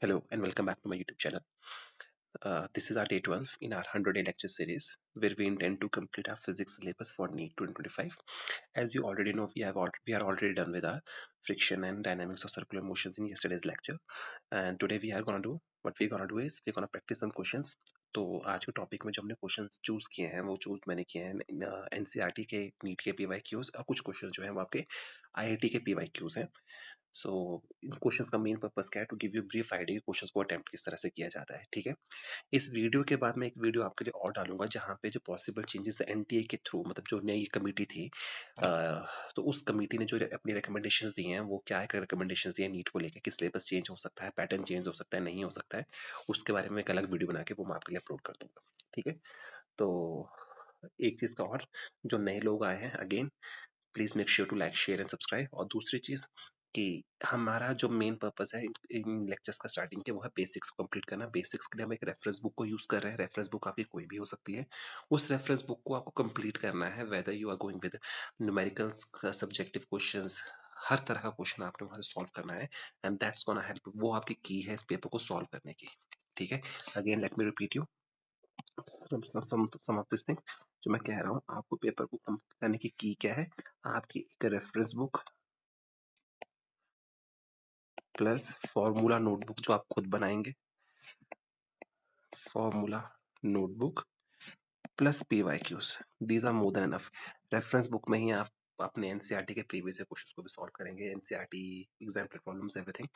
Hello and welcome back to my YouTube channel. This is our day 12 in our 100-day lecture series where we intend to complete our physics syllabus for NEET 2025. As you already know, we are already done with our friction and dynamics of circular motions in yesterday's lecture. And today we are going to do, what we're going to do is we're going to practice some questions. तो आज के topic में जो हमने questions choose किए हैं वो choose मैंने किए हैं एनसीईआरटी के नीट के पीवाईक्यूज और कुछ क्वेश्चंस जो हैं वो आपके आईआईटी के पीवाईक्यूज हैं. सो इन क्वेश्चंस का मेन पर्पस क्या है, to give you brief idea questions को अटेम्प्ट किस तरह से किया जाता है. ठीक है, इस वीडियो के बाद मैं एक वीडियो आपके लिए और डालूंगा जहां पे जो पॉसिबल चेंजेस एनटीए के थ्रू, मतलब जो नई कमेटी थी, तो उस कमेटी ने जो अपनी रिकमेंडेशंस दी हैं वो क्या है, रिकमेंडेशंस दी हैं नीट को लेकर कि सिलेबस चेंज हो सकता है, पैटर्न चेंज हो सकता है, नहीं हो सकता है. उसके बारे में एक अलग वीडियो बना के वो मैं आपके लिए अपलोड कर दूंगा. ठीक है, तो एक चीज का और, जो नए लोग आए हैं, again please make sure to like share and subscribe. और दूसरी चीज कि हमारा जो मेन पर्पस है इन लेक्चर्स का स्टार्टिंग के, वो है बेसिक्स को कंप्लीट करना. बेसिक्स के लिए हम एक रेफरेंस बुक को यूज कर रहे हैं. रेफरेंस बुक आपकी कोई भी हो सकती है. उस रेफरेंस बुक को आपको कंप्लीट करना है, whether you are going with numericals, subjective questions, हर तरह का क्वेश्चन आपने वहां से सॉल्व करना है. एंड दैट्स गोना हेल्प, वो आपकी की है इस पेपर को सॉल्व करने की. ठीक है, again let me repeat you some of this things. जो मैं कह रहा हूँ, आपको पेपर को कंप्लीट करने की क्या है, आपकी एक reference book plus formula notebook जो आप खुद बनाएंगे, formula notebook plus PYQs. These are more than enough. Reference book में ही आप अपने एनसीईआरटी के प्रीवियस क्वेश्चंस को भी सॉल्व करेंगे. NCERT example problems everything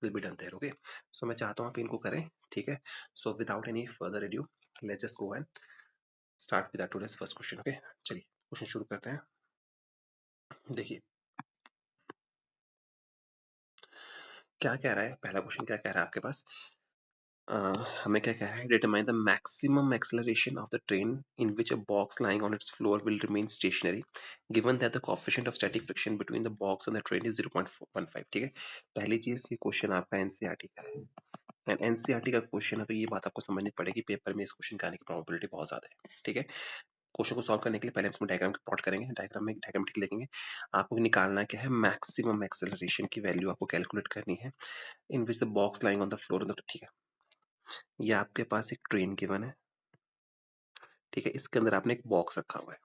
will be done there. Okay, so मैं चाहता हूँ आप इनको करें. ठीक है, so without any further adieu let's just go and start with today's first question. Okay, चलिए क्वेश्चन शुरू करते हैं. देखिए क्या कह रहा है, पहला क्वेश्चन क्या कह रहा है आपके पास. हमें क्या कह रहा है, determine the maximum acceleration of the train in which a box lying on it's floor will remain stationery given that the coefficient of static friction between the box and the train is 0.15. ठीक है, पहली चीज ये question आपका NCERT का है. And NCERT का question है तो ये बात आपको समझनी पड़ेगी, पेपर में इस क्वेश्चन के आने की प्रोबेबिलिटी बहुत ज्यादा है. ठीक है, क्वेश्चन को सॉल्व करने के लिए पहले हम इसमें डायग्राम प्लॉट करेंगे. डायग्राम में डायग्रामेटिक लिखेंगे. आपको निकालना क्या है, मैक्सिमम एक्सेलरेशन की वैल्यू आपको कैलकुलेट करनी है in which the box lying on the floor. ठीक है, ये आपके पास एक ट्रेन गिवन है. ठीक है, इसके अंदर आपने एक बॉक्स रखा हुआ है.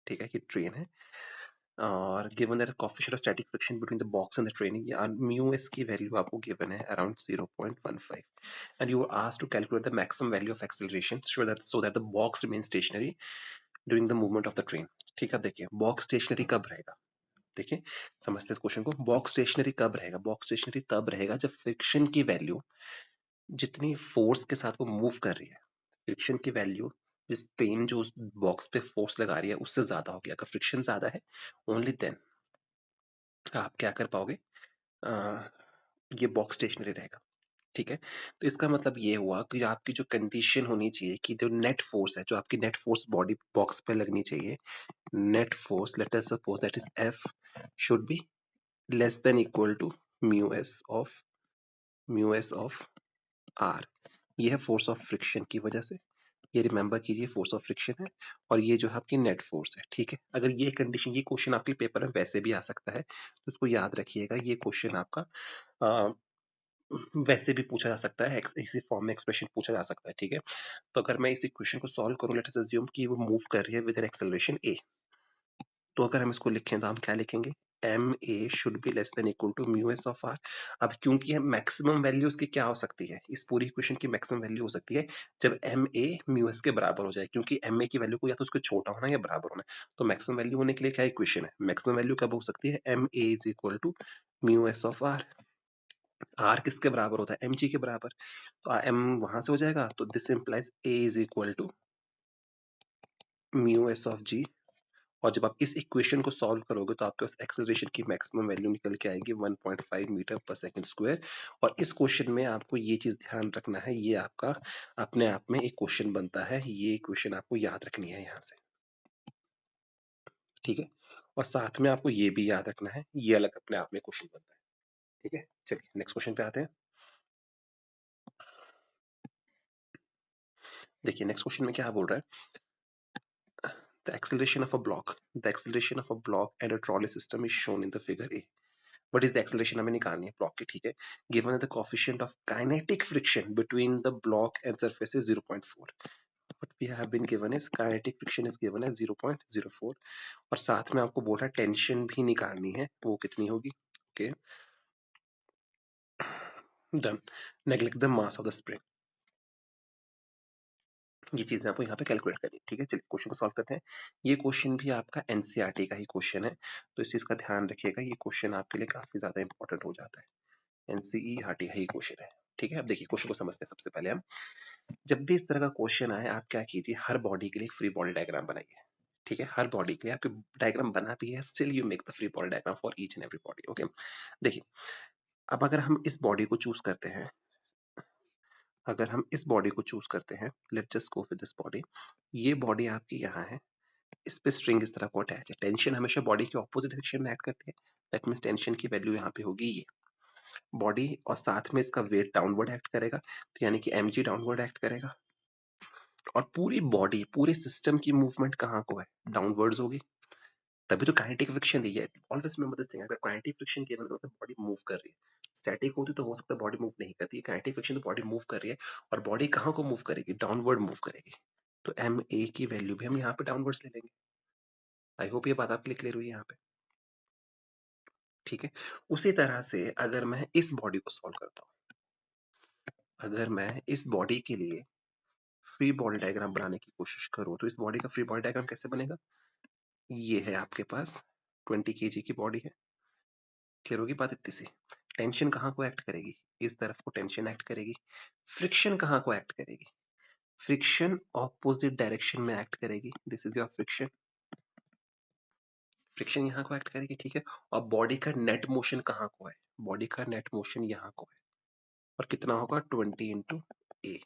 ठीक है, ये ट्रेन है और given that coefficient of static friction between the box and the train, या म्यू एस की वैल्यू आपको गिवन है around 0.15. And you are asked to calculate the maximum value of acceleration so that the box remain stationary during the movement of the train. ठीक है, अब देखिए box stationery कब रहेगा. देखिए, समझते हैं इस क्वेश्चन को. बॉक्स स्टेशनरी कब रहेगा, बॉक्स स्टेशनरी तब रहेगा जब फ्रिक्शन की वैल्यू, जितनी फोर्स के साथ वो मूव कर रही है, फ्रिक्शन की वैल्यू, जिस ट्रेन जो उस बॉक्स पे फोर्स लगा रही है उससे ज्यादा होगी. अगर फ्रिक्शन ज्यादा है, ओनली देन आप क्या कर पाओगे, अ, ये बॉक्स स्टेशनरी रहेगा. ठीक है, तो इसका मतलब ये हुआ कि आपकी जो कंडीशन होनी चाहिए कि जो नेट फोर्स है, जो आपकी नेट फोर्स बॉडी बॉक्स पे लगनी चाहिए, net force let us suppose that is F, should be less than equal to mu S of R. ये है फोर्स ऑफ फ्रिक्शन की वजह से. ये रिमेंबर कीजिए फोर्स ऑफ फ्रिक्शन है और ये जो है आपकी नेट फोर्स है. ठीक है, अगर ये कंडीशन, ये क्वेश्चन आपके पेपर में वैसे भी आ सकता है तो उसको याद रखिएगा. ये क्वेश्चन आपका आ, वैसे भी पूछा जा सकता है, इसी फॉर्म में एक्सप्रेशन पूछा जा सकता है. ठीक है, तो अगर मैं इस इक्वेशन को सॉल्व करूं, लेट अस अज्यूम कि वो मूव कर रही है विद एन एक्सेलरेशन ए, तो अगर हम इसको लिखें तो हम क्या लिखेंगे, M A should be less than equal to mu S of R. अब क्योंकि हम मैक्सिमम वैल्यू उसकी क्या हो सकती है, इस पूरी इक्वेशन की मैक्सिमम वैल्यू हो सकती है जब एम ए म्यू एस के बराबर हो जाए, क्योंकि एम ए की वैल्यू को या तो उसके छोटा होना या बराबर होना है. तो मैक्सिमम वैल्यू होने के लिए क्या इक्वेशन है, मैक्सिमम वैल्यू कब हो सकती है, M A is equal to mu S of R. R किसके बराबर होता है, एम जी के बराबर. तो एम वहां से हो जाएगा, तो this implies a is equal to mu S of g. और जब आप इस इक्वेशन को सॉल्व करोगे तो आपके पास एक्सेलरेशन की मैक्सिमम वैल्यू निकल के आएगी 1.5 मीटर पर सेकंड स्क्वायर. और इस क्वेश्चन में आपको ये चीज ध्यान रखना है, ये आपका अपने आप में एक क्वेश्चन बनता है, ये क्वेश्चन आपको याद रखनी है यहाँ से. ठीक है, और साथ में आपको ये भी याद रखना है, ये अलग अपने आप में क्वेश्चन बनता है. ठीक है, चलिए नेक्स्ट क्वेश्चन पे आते हैं. देखिए नेक्स्ट क्वेश्चन में क्या बोल रहा है, the acceleration of a block and a trolley system is shown in the figure A. What is the acceleration हमें निकालनी है ब्लॉक की, ठीक है। Given the coefficient of kinetic friction between the block and surface is 0.4, what we have been given is kinetic friction is given as 0.04, और साथ में आपको बोल रहा है टेंशन भी निकालनी है, वो कितनी होगी, okay done. Neglect the mass of the spring, ये चीजें आपको यहाँ पे कैलकुलेट करनी है, ठीक है। चलिए क्वेश्चन को सॉल्व करते हैं। ये क्वेश्चन भी आपका एनसीईआरटी का ही क्वेश्चन है, तो इस चीज का ध्यान रखिएगा, ये क्वेश्चन आपके लिए काफी ज्यादा इंपॉर्टेंट हो जाता है। एनसीईआरटी का ही क्वेश्चन है, ठीक है। अब देखिए क्वेश्चन को समझते हैं। सबसे पहले हम, जब भी इस तरह का क्वेश्चन आए, आप क्या कीजिए, हर बॉडी के लिए एक फ्री बॉडी डायग्राम बनाइए, ठीक है। हर बॉडी के लिए आपके डायग्राम बना भी है, still you make the free body diagram for each and every body, okay. देखिए अब अगर हम इस बॉडी को चूज करते हैं, अगर हम इस बॉडी को चूज करते हैं, let's just go with this body, ये बॉडी आपकी यहाँ है, इस पे स्ट्रिंग इस तरह को अटैच है। टेंशन हमेशा बॉडी के ऑपोजिट डायरेक्शन में एक्ट करती है, दैट मींस टेंशन की वैल्यू यहाँ पे होगी ये बॉडी, और साथ में इसका वेट डाउनवर्ड एक्ट करेगा, तो यानी कि mg डाउनवर्ड एक्ट करेगा, और पूरी बॉडी पूरे सिस्टम की मूवमेंट कहाँ को है, डाउनवर्ड्स होगी, तभी तो काइनेटिक फ्रिक्शन दी है। ऑलवेज रिमेंबर दिस थिंग, अगर काइनेटिक फ्रिक्शन केवल मतलब बॉडी मूव कर रही है, स्टैटिक होती तो हो सकता है बॉडी मूव नहीं करती है, काइनेटिक फ्रिक्शन तो बॉडी मूव कर रही है, और बॉडी कहाँ को मूव करेगी, डाउनवर्ड मूव करेगी, तो एम ए की वैल्यू भी हम यहाँ पे डाउनवर्ड्स ले लेंगे। आई होप ये बात आपके लिए क्लियर हुई है यहाँ पे, ठीक है। उसी तरह से अगर मैं इस बॉडी को सॉल्व करता हूँ, अगर मैं इस बॉडी के लिए फ्री बॉडी डायग्राम बनाने की कोशिश करूँ, तो इस बॉडी का फ्री बॉडी डायग्राम कैसे बनेगा, ये है आपके पास 20 kg की बॉडी है, क्लियर होगी बात इतनी सी। टेंशन कहाँ को एक्ट करेगी, इस तरफ को टेंशन एक्ट करेगी। फ्रिक्शन कहाँ को एक्ट करेगी, फ्रिक्शन ऑपोजिट डायरेक्शन में एक्ट करेगी, this is your friction, friction यहाँ को एक्ट करेगी, ठीक है। और बॉडी का नेट मोशन कहाँ को है, बॉडी का नेट मोशन यहाँ को है, और कितना होगा 20 × A,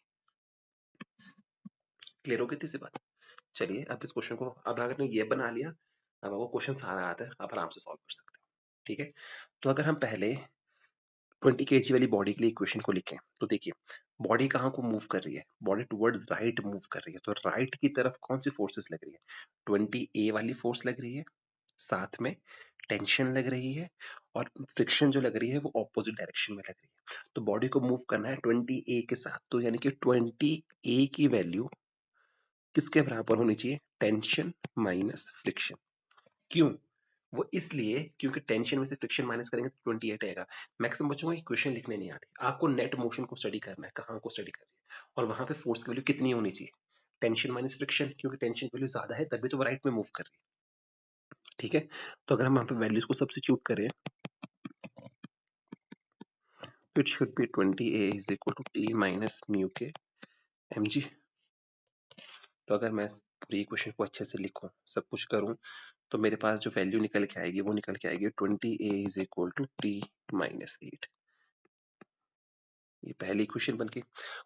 क्लियर हो गई थी सी बात। चलिए अब इस क्वेश्चन को, अब अगर ने ये बना लिया, अब आपको क्वेश्चन सारा आता है, आप आराम से सॉल्व कर सकते हो, ठीक है। तो अगर हम पहले 20 kg वाली बॉडी के लिए इक्वेशन को लिखें, तो देखिए बॉडी कहाँ को मूव कर रही है, बॉडी टुवर्ड्स राइट मूव कर रही है, तो राइट की तरफ कौन सी फोर्सेस लग रही है, 20 A वाली फोर्स लग रही है, साथ में टेंशन लग रही है, और फ्रिक्शन जो लग रही है वो ऑपोजिट डायरेक्शन में लग रही है। तो बॉडी को मूव करना है 20 A के साथ, तो यानी कि 20 A की वैल्यू किसके बराबर होनी चाहिए, टेंशन माइनस फ्रिक्शन। क्यों, वो इसलिए क्योंकि टेंशन में से फ्रिक्शन माइनस करेंगे तो 28 आएगा। मैक्सिमम बच्चों को इक्वेशन लिखने नहीं आती, आपको नेट मोशन को स्टडी करना है, कहाँ को स्टडी करनी है, और वहां पे फोर्स की वैल्यू कितनी होनी चाहिए, टेंशन माइनस फ्रिक्शन, क्योंकि टेंशन की वैल्यू ज्यादा है तभी तो वो राइट में मूव कर रही है, ठीक है। तो अगर हम वहां पे वैल्यूज को सब्स्टिट्यूट करें, it should be 20A is equal to T minus mu के mg। तो अगर मैं पूरी इक्वेशन को अच्छे से लिखूं, सब कुछ करूं, तो मेरे पास जो वैल्यू निकल के आएगी वो निकल के आएगी 20A is equal to T minus 8, ये पहली इक्वेशन बन गई।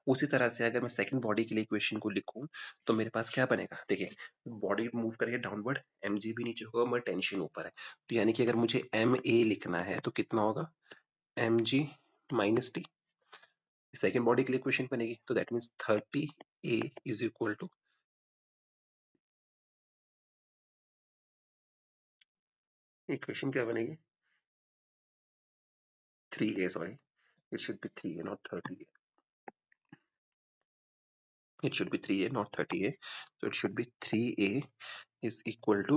उसी तरह से अगर मैं सेकंड बॉडी के लिए इक्वेशन को लिखूं, तो मेरे पास क्या बनेगा, देखिए बॉडी मूव करिए डाउनवर्ड, mg भी नीचे होगा, मगर टेंशन ऊपर है, तो यानी कि अगर मुझे ma लिखना है तो कितना होगा, mg minus T, second body के लिए इक्वेशन बनेगी, तो that means 30A is equal to, equation क्या बनेगी 3A, sorry it should be 3A not 30A, it should be 3A not 30A, so it should be 3A is equal to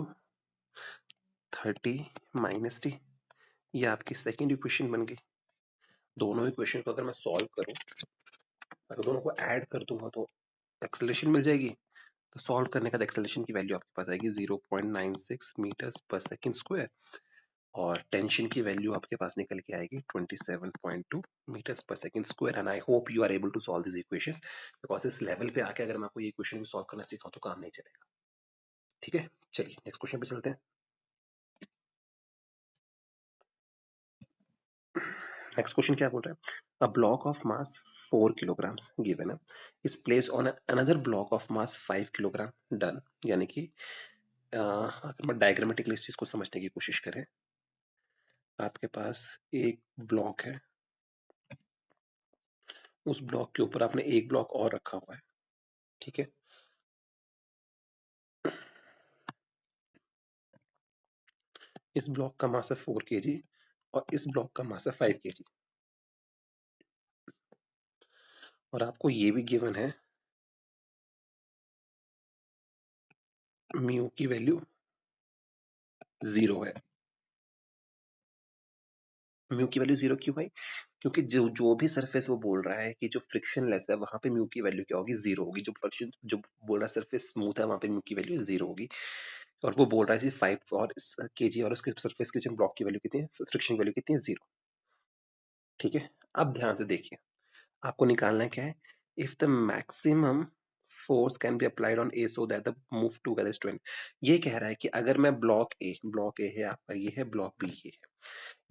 30 minus T, ये आपकी second equation बन गई। दोनों equation को अगर मैं सॉल्व करूं, अगर दोनों को ऐड कर दूंगा तो एक्सेलरेशन मिल जाएगी, तो सॉल्व करने का एक्सेलरेशन की वैल्यू आपके पास आएगी 0.96 मीटर्स पर सेकंड स्क्वायर, और टेंशन की वैल्यू आपके पास निकल के आएगी 27.2 metres per second square. And I hope you are able to solve this equation, because इस लेवल पे आके अगर मैं आपको ये इक्वेशन को सॉल्व करना सिखाऊं तो काम नहीं चलेगा, ठीक है। चलिए नेक्स्ट क्वेश्चन पे चलते हैं। नेक्स्ट क्वेश्चन क्या बोल रहा है, a block of mass 4 kilograms given है, is place on another block of mass 5 kilogram, done. यानी कि अगर मैं डायग्रामेटिकली इस चीज को समझने की कोशिश करें, आपके पास एक ब्लॉक है, उस ब्लॉक के ऊपर आपने एक ब्लॉक और रखा हुआ है, ठीक है। इस ब्लॉक का मास है 4 kg, और इस ब्लॉक का मास है 5 kg, और आपको ये भी गिवन है म्यू की वैल्यू 0 है। म्यू की वैल्यू 0 क्यों भाई? क्योंकि जो जो भी सरफेस वो बोल रहा है कि जो फ्रिक्शनलेस है वहां पे म्यू की वैल्यू क्या होगी? 0 होगी। जो फ्रिक्शन जो बोल रहा है सरफेस स्मूथ है वहां पे म्यू की वैल्यू 0 होगी। और वो बोल रहा है 5 और केजी, और उसके सरफेस के ब्लॉक की वैल्यू कितनी है, फ्रिक्शन वैल्यू कितनी है? 0। ठीक है, अब ध्यान से देखिए, आपको निकालना क्या है? If the maximum force can be applied on A so that the move together is 20। ये कह रहा है कि अगर मैं ब्लॉक ए है आपका, ये है ब्लॉक बी,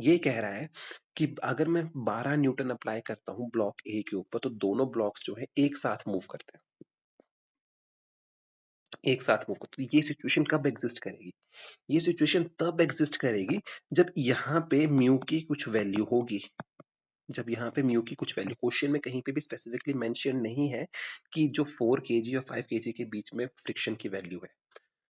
ये कह रहा है कि अगर मैं 12 न्यूटन अप्लाई करता हूं ब्लॉक ए के ऊपर, तो दोनों ब्लॉक्स जो है एक साथ मूव करते हैं, एक साथ मूव करते हैं। तो ये सिचुएशन कब एग्जिस्ट करेगी? ये सिचुएशन तब एग्जिस्ट करेगी जब यहाँ पे म्यू की कुछ वैल्यू होगी। जब यहाँ पे म्यू की कुछ वैल्यू, क्वेश्चन में कहीं पे भी स्पेसिफिकली मेंशन नहीं है कि जो 4 केजी और 5 केजी के बीच में फ्रिक्शन की वैल्यू है,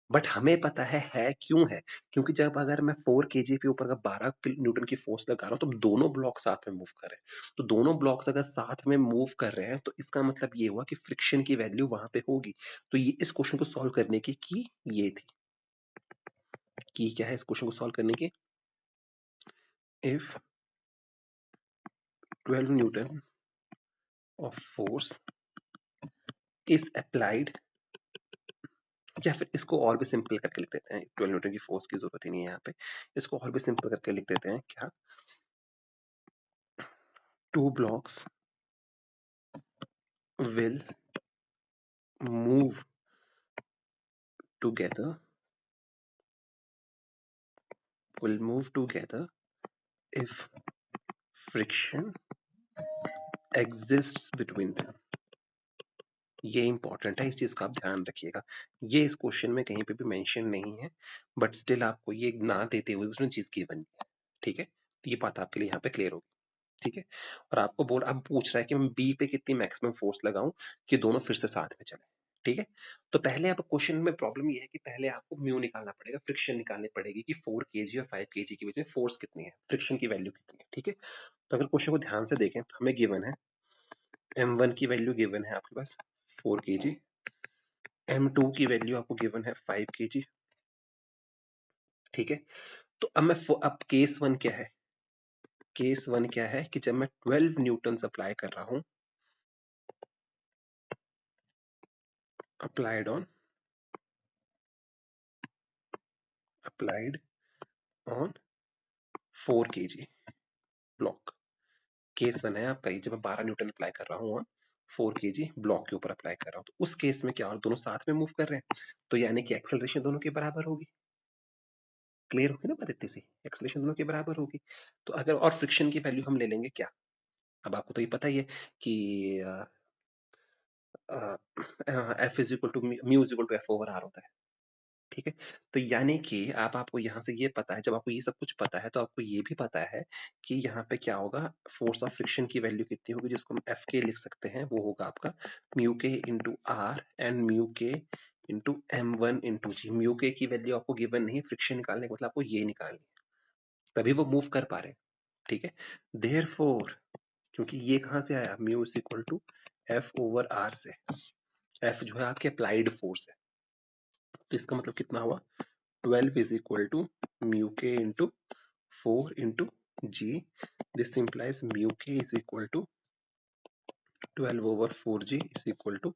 बट हमें पता है क्यों है? क्योंकि जब अगर मैं 4 केजी के ऊपर अगर 12 न्यूटन की फोर्स लगा रहा हूं, तो दोनों ब्लॉक साथ में मूव कर रहे हैं। तो दोनों ब्लॉक्स अगर साथ में मूव कर रहे हैं, तो इसका मतलब ये हुआ कि फ्रिक्शन की वैल्यू वहां पे होगी। तो ये इस क्वेश्चन को सॉल्व करने की ये थी कि क्या है इस क्वेश्चन को सॉल्व करने की, if 12 Newton of force is applied, या फिर इसको और भी सिंपल करके लिख देते हैं, 12 न्यूटन की फोर्स की जरूरत ही नहीं है यहाँ पे, इसको और भी सिंपल करके लिख देते हैं क्या, two blocks will move together if friction exists between them। ये इंपॉर्टेंट है, इस चीज का आप ध्यान रखिएगा। ये इस क्वेश्चन में कहीं पे भी मेंशन नहीं है, बट स्टिल आपको ये ना देते हुए उसमें चीज की बनी है। ठीक है, तो ये बात आपके लिए यहाँ पे क्लियर होगी। ठीक है, और आपको बोल अब पूछ रहा है कि मैं बी पे कितनी मैक्सिमम फोर्स लगाऊं कि दोनों फिर से साथ में चले। ठीक है, तो पहले अब क्वेश्चन में प्रॉब्लम ये है कि पहले आपको म्यू निकालना पड़ेगा, फ्रिक्शन निकालनी पड़ेगी कि 4 केजी और 5 केजी के बीच में फोर्स कितनी है, फ्रिक्शन की वैल्यू कितनी है। ठीक है, तो अगर क्वेश्चन को ध्यान से देखें तो हमें गिवन है m1 की वैल्यू गिवन है आपके पास 4 केजी, m2 की वैल्यू आपको गिवन है 5 केजी। ठीक है, तो अब केस वन क्या है? केस वन क्या है कि जब मैं 12 न्यूटन अप्लाई कर रहा हूं, applied on applied on 4 KG block. Case one है आपका, जब मैं 12 न्यूटन अप्लाई कर रहा हूँ 4 केजी ब्लॉक के ऊपर अप्लाई कर रहा हूँ, तो उस केस में क्या और दोनों साथ में मूव कर रहे हैं, तो यानी कि एक्सेलरेशन दोनों के बराबर होगी। क्लियर होगी ना बात इतनी सी? एक्सेलरेशन दोनों के बराबर होगी। तो अगर और फ्रिक्शन की वैल्यू हम ले लेंगे क्या, अब आपको तो ये पता ही है कि F is equal to mu is equal to F over R होता है। ठीक है, तो यानी कि आपको यहाँ से ये पता है, जब आपको ये सब कुछ पता है तो आपको ये भी पता है कि यहाँ पे क्या होगा, फोर्स ऑफ फ्रिक्शन की वैल्यू कितनी होगी, जिसको हम एफ के लिख सकते हैं, वो होगा आपका म्यू के इंटू आर एंड म्यू के इंटू m1 इंटू जी। म्यू के की वैल्यू आपको गिवन नहीं है, फ्रिक्शन निकालने का मतलब आपको ये निकालनी है, तभी वो मूव कर पा रहे हैं। ठीक है, देयरफॉर क्योंकि ये कहाँ से आया, mu is equal to F over R से, एफ जो है आपके अप्लाइड फोर्स है, तो इसका मतलब कितना हुआ, 12 is equal to mu k into 4 into g. This implies mu k is equal to 12 over 4g is equal to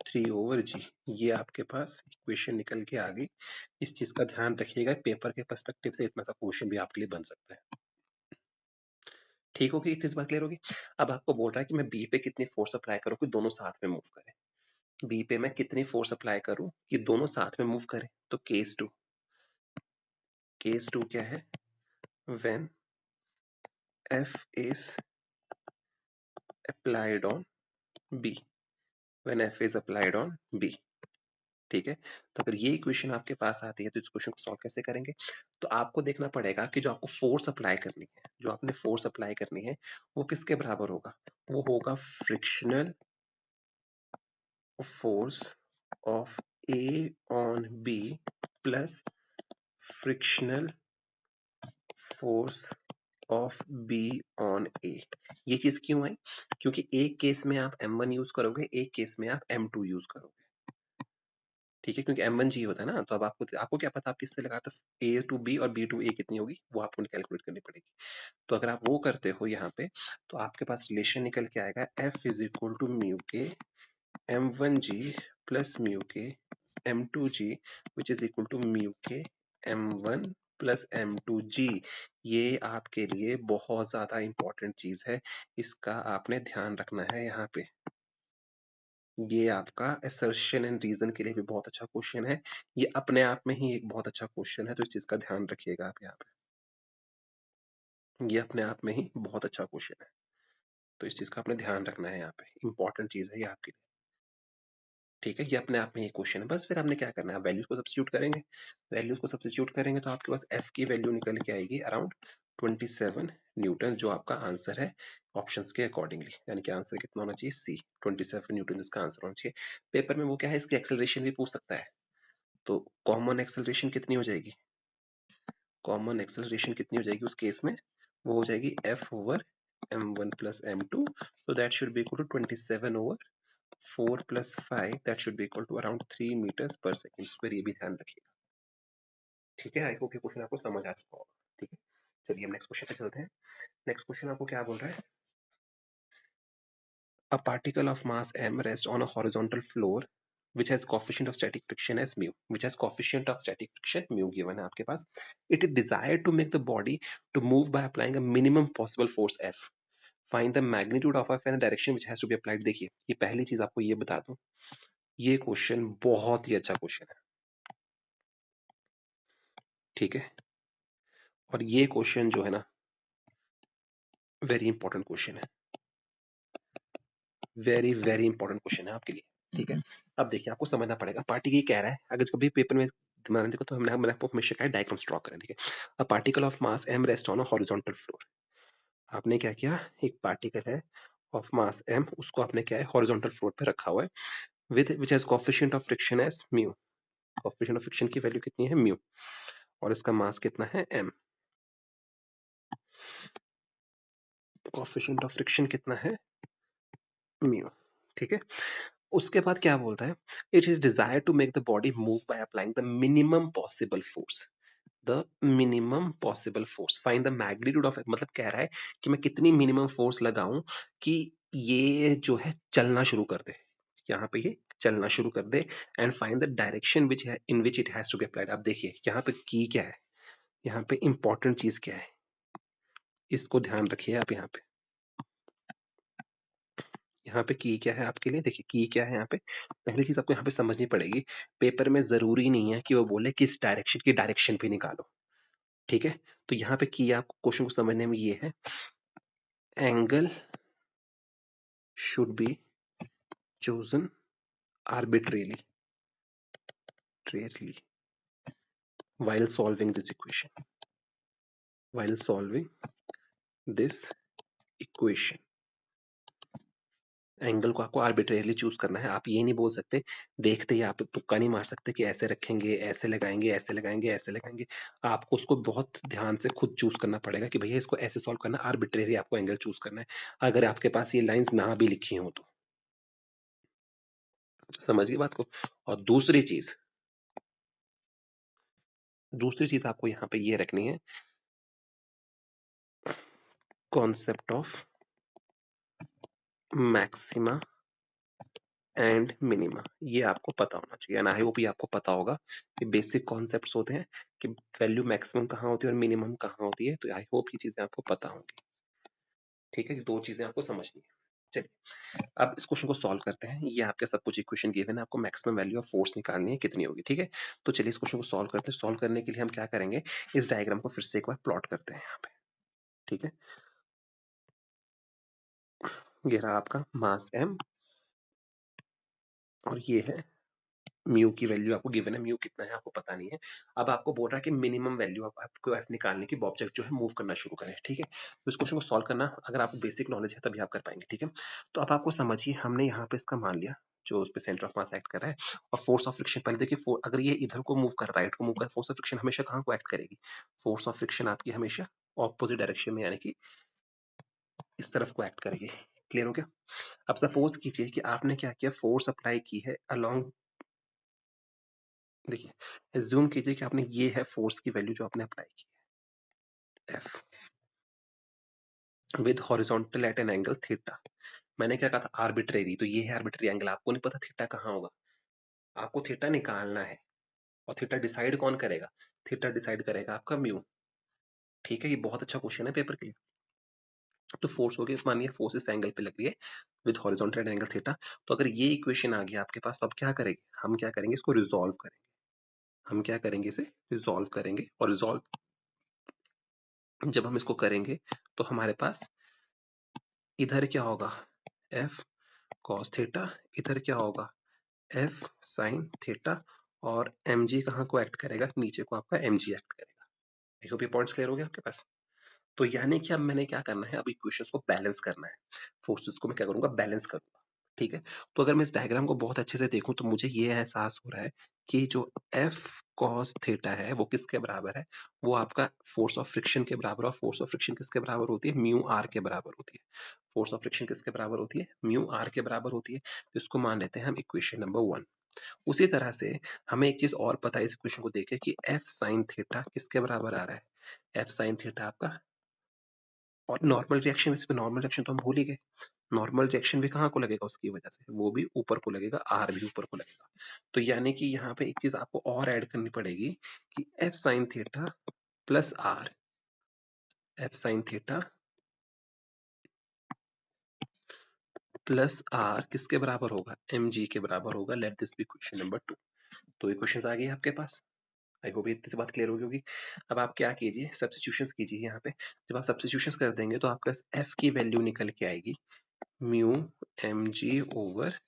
3 over g। ये आपके पास इक्वेशन निकल के आ गई। इस चीज का ध्यान रखिएगा, पेपर के पर्सपेक्टिव से इतना सा क्वेश्चन भी आपके लिए बन सकता है। ठीक होगी, इतनी बात क्लियर होगी। अब आपको बोल रहा है कि मैं बी पे कितनी फोर्स अप्लाई करूँ कि दोनों साथ में मूव करें। बी पे मैं कितनी फोर्स अप्लाई करूँ कि दोनों साथ में मूव करें, तो केस टू क्या है, when F is applied on B, when F is applied on B। ठीक है, तो अगर ये इक्वेशन आपके पास आती है तो इस क्वेश्चन को सॉल्व कैसे करेंगे, तो आपको देखना पड़ेगा कि जो आपको फोर्स अप्लाई करनी है, जो आपने फोर्स अप्लाई करनी है वो किसके बराबर होगा, वो होगा frictional force of A on B plus frictional force of B on A. ये चीज क्यों है? क्योंकि एक केस में आप m1 यूज करोगे, एक केस में आप m2 यूज करोगे। ठीक है, क्योंकि m1 g होता है ना, तो अब आपको क्या पता आप किससे लगाते हो, a टू b और b टू a कितनी होगी, वो आपको कैलकुलेट करनी पड़ेगी। तो अगर आप वो करते हो यहाँ पे, तो आपके पास रिलेशन निकल के आएगा f is equal to mu के m1g प्लस म्यू के m2g which is equal to mu के m1 प्लस m2g। ये आपके लिए बहुत ज्यादा इंपॉर्टेंट चीज है, इसका आपने ध्यान रखना है यहाँ पे। ये आपका असर्शन एंड रीजन के लिए भी बहुत अच्छा क्वेश्चन है, ये अपने आप में ही एक बहुत अच्छा क्वेश्चन है, तो इस चीज का ध्यान रखिएगा आप यहाँ पे। ये अपने आप में ही बहुत अच्छा क्वेश्चन है, तो इस चीज का आपने ध्यान रखना है, यहाँ पे इंपॉर्टेंट चीज है ये आपके लिए। ठीक है, ये अपने आप में ही क्वेश्चन है। बस फिर आपने क्या करना है, वैल्यूज को सब्स्टिट्यूट करेंगे, वैल्यूज को सब्स्टिट्यूट करेंगे तो आपके पास एफ की वैल्यू निकल के आएगी अराउंड 27 न्यूटन, जो आपका आंसर है ऑप्शंस के अकॉर्डिंगली। यानी कि आंसर कितना होना चाहिए, सी 27 न्यूटन इसका आंसर होना चाहिए। पेपर में वो क्या है, इसकी एक्सेलरेशन भी पूछ सकता है, तो कॉमन एक्सेलरेशन कितनी हो जाएगी, कॉमन एक्सेलरेशन कितनी हो जाएगी उस केस में, वो हो जाएगी F over m1 plus m2, so that should be equal to 27 over 4 plus 5, that should be equal to around 3 meters per second। इस पर ये भी ध्यान रखिएगा। ठीक है, आई होप ये क्वेश्चन आपको समझ आ चुका होगा। ठीक है, चलिए हम नेक्स्ट क्वेश्चन पे चलते हैं। नेक्स्ट क्वेश्चन आपको क्या बोल रहा है, a particle of mass m rests on a horizontal floor which has coefficient of static friction as mu, which has coefficient of static friction mu given है आपके पास। It is desired to make the body to move by applying a minimum possible force F. Find the magnitude of F and the direction which has to be applied। देखिए, ये पहली चीज आपको ये बता दूं, ये क्वेश्चन बहुत ही अच्छा क्वेश्चन है। ठीक है, और ये क्वेश्चन जो है ना, वेरी इंपॉर्टेंट क्वेश्चन है, वेरी वेरी इंपॉर्टेंट क्वेश्चन है आपके लिए। ठीक है, अब देखिए आपको समझना पड़ेगा, पार्टी ये कह रहा है, अगर कभी पेपर में ध्यान देखो तो मैंने आपको हमेशा कहा डायग्राम ड्रॉ करें। ठीक है, a particle of mass m rest on a horizontal floor. आपने क्या किया, एक पार्टिकल है ऑफ मास m, उसको आपने क्या है हॉरिजॉन्टल फ्लोर पे रखा हुआ है, with which has coefficient of friction as mu. Coefficient of friction की वैल्यू कितनी है, म्यू, और इसका मास कितना है, m। कोएफिशिएंट ऑफ फ्रिक्शन कितना है, म्यू। ठीक है, उसके बाद क्या बोलता है, it is desire to make the body move by applying the minimum possible force, the minimum possible force, find the magnitude of, मतलब कह रहा है कि मैं कितनी मिनिमम फोर्स लगाऊं कि ये जो है चलना शुरू कर दे, यहाँ पे ये चलना शुरू कर दे, and find the direction which है in which it has to be applied. आप देखिए यहाँ पे की क्या है, यहाँ पे इंपॉर्टेंट चीज क्या है, इसको ध्यान रखिए आप। यहाँ पे की क्या है आपके लिए, देखिए की क्या है यहाँ पे, पहली चीज आपको यहाँ पे समझनी पड़ेगी, पेपर में जरूरी नहीं है कि वो बोले किस डायरेक्शन की, डायरेक्शन भी निकालो। ठीक है, तो यहाँ पे की आपको क्वेश्चन को समझने में ये है, angle should be chosen arbitrarily while solving this equation, while solving this equation। Angle को आपको आर्बिट्रेरली चूज करना है, आप ये नहीं बोल सकते, देखते ही आप तुक्का नहीं मार सकते कि ऐसे रखेंगे, ऐसे लगाएंगे, ऐसे लगाएंगे, ऐसे लगाएंगे। आपको उसको बहुत ध्यान से खुद चूज करना पड़ेगा कि भैया इसको ऐसे सॉल्व करना, आर्बिट्रेरी आपको एंगल चूज करना है, अगर आपके पास ये लाइंस ना भी लिखी हो तो। समझिए बात को। और दूसरी चीज आपको यहाँ पे ये रखनी है, concept of maxima and minima, ये आपको पता होना चाहिए, एंड आई होप ये आपको पता होगा कि बेसिक कॉन्सेप्ट्स होते हैं कि वैल्यू मैक्सिमम कहाँ होती है और मिनिमम कहाँ होती है, तो आई होप ये चीजें आपको पता होंगी। ठीक है, दो चीजें आपको समझनी है। चलिए अब इस क्वेश्चन को सॉल्व करते हैं, ये आपके सब कुछ इक्वेशन गिवन है, आपको मैक्सिमम वैल्यू ऑफ फोर्स निकालनी है कितनी होगी। ठीक है, तो चलिए इस क्वेश्चन को सॉल्व करते हैं। सॉल्व करने के लिए हम क्या करेंगे, इस डायग्राम को फिर से एक बार प्लॉट करते हैं यहाँ पे। ठीक है, ये रहा आपका मास m, और ये है म्यू की वैल्यू आपको गिवन है, म्यू कितना है आपको पता नहीं है। अब आपको बोल रहा है कि मिनिमम वैल्यू आपको एफ निकालने की, ऑब्जेक्ट जो है मूव करना शुरू करें। ठीक है, तो इस क्वेश्चन को सॉल्व करना अगर आपको बेसिक नॉलेज है तभी आप कर पाएंगे। ठीक है, तो अब आपको समझिए, हमने यहाँ पे इसका मान लिया जो उस पे सेंटर ऑफ मास एक्ट कर रहा है, और फोर्स ऑफ फ्रिक्शन पहले देखिए, अगर ये इधर को मूव कर रहा है, राइट को मूव कर, फोर्स ऑफ फ्रिक्शन हमेशा कहाँ को एक्ट करेगी, फोर्स ऑफ फ्रिक्शन आपकी हमेशा ऑपोजिट डायरेक्शन में, यानी कि इस तरफ को एक्ट करेगी। क्लियर हो गया? अब सपोज कीजिए कि आपने क्या किया, फोर्स अप्लाई की है अलोंग, देखिए एज्यूम कीजिए कि आपने, ये है फोर्स की वैल्यू जो आपने अप्लाई की है, F with horizontal at an angle theta. मैंने क्या कहा था, आर्बिट्रेरी, तो ये है आर्बिट्रेरी एंगल। आपको नहीं पता थीटा कहाँ होगा, आपको थीटा निकालना है, और थीटा डिसाइड कौन करेगा, थीटा डिसाइड करेगा आपका म्यू। ठीक है, ये बहुत अच्छा क्वेश्चन है पेपर के लिए। तो फोर्स हो गई, मानिए फोर्स इस एंगल पे लग रही है विद हॉरिजॉन्टल एंगल थीटा। तो अगर ये इक्वेशन आ गया आपके पास, तो आप क्या करेंगे, हम क्या करेंगे, इसको रिजॉल्व करेंगे। हम क्या करेंगे, इसे रिजॉल्व करेंगे, और रिजॉल्व जब हम इसको करेंगे तो हमारे पास इधर क्या होगा, एफ कॉस थीटा, इधर क्या होगा, एफ साइन थीटा, और एम जी कहाँ को एक्ट करेगा, नीचे को आपका एम जी एक्ट करेगा। आई होप ये पॉइंट्स क्लियर हो गया आपके पास। तो यानी कि अब मैंने क्या करना है, अब इक्वेशंस को बैलेंस करना है, फोर्सेस को मैं क्या करूंगा, बैलेंस करूंगा। ठीक है, तो अगर मैं इस डायग्राम को बहुत अच्छे से देखूं तो मुझे ये एहसास हो रहा है कि जो F cos थीटा है वो किसके बराबर है, वो आपका फोर्स ऑफ फ्रिक्शन के बराबर। और फोर्स ऑफ फ्रिक्शन किसके बराबर होती है, म्यू आर के बराबर होती है। फोर्स ऑफ फ्रिक्शन किसके बराबर होती है, म्यू आर के बराबर होती है। तो इसको मान लेते हैं हम इक्वेशन नंबर 1। उसी तरह से हमें एक चीज और पता है इस इक्वेशन को देखे कि F sin थीटा किसके बराबर आ रहा है, F sin थीटा आपका, और नॉर्मल रिएक्शन, इस पे नॉर्मल रिएक्शन तो हम भूल ही गए। नॉर्मल रिएक्शन भी कहाँ को लगेगा, उसकी वजह से वो भी ऊपर को लगेगा, आर भी ऊपर को लगेगा। तो यानी कि यहाँ पे एक चीज आपको और ऐड करनी पड़ेगी कि F sine theta plus R, F sine theta plus R किसके बराबर होगा, एम जी के बराबर होगा। Let this be question number 2। तो ये क्वेश्चन आ गए आपके पास। आई होप इतनी सी बात क्लियर होगी। अब आप क्या कीजिए, सब्स्टिट्यूशंस कीजिए यहाँ पे। जब आप सब्स्टिट्यूशंस कर देंगे तो आपके पास एफ की वैल्यू निकल के आएगी mu M G over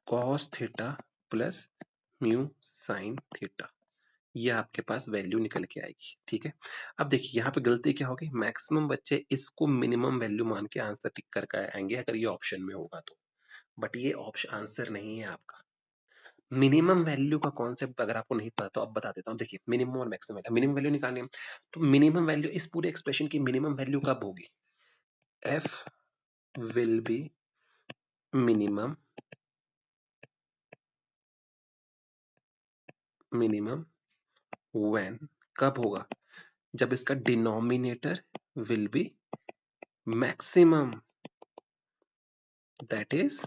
cos theta plus mu sine theta. ये आपके पास वैल्यू निकल के आएगी। ठीक है, अब देखिए यहाँ पे गलती क्या होगी, मैक्सिमम बच्चे इसको मिनिमम वैल्यू मान के आंसर टिक करके आएंगे अगर ये ऑप्शन में होगा तो, बट ये ऑप्शन आंसर नहीं है आपका। मिनिमम वैल्यू का कॉन्सेप्ट अगर आपको नहीं पता तो अब बता देता हूँ। देखिए मिनिमम और मैक्सिमम वैल्यू, मिनिमम वैल्यू निकालनी है, तो मिनिमम वैल्यू इस पूरे एक्सप्रेशन की मिनिमम वैल्यू कब होगी, F will be minimum, minimum when, कब होगा, जब इसका denominator will be maximum, that is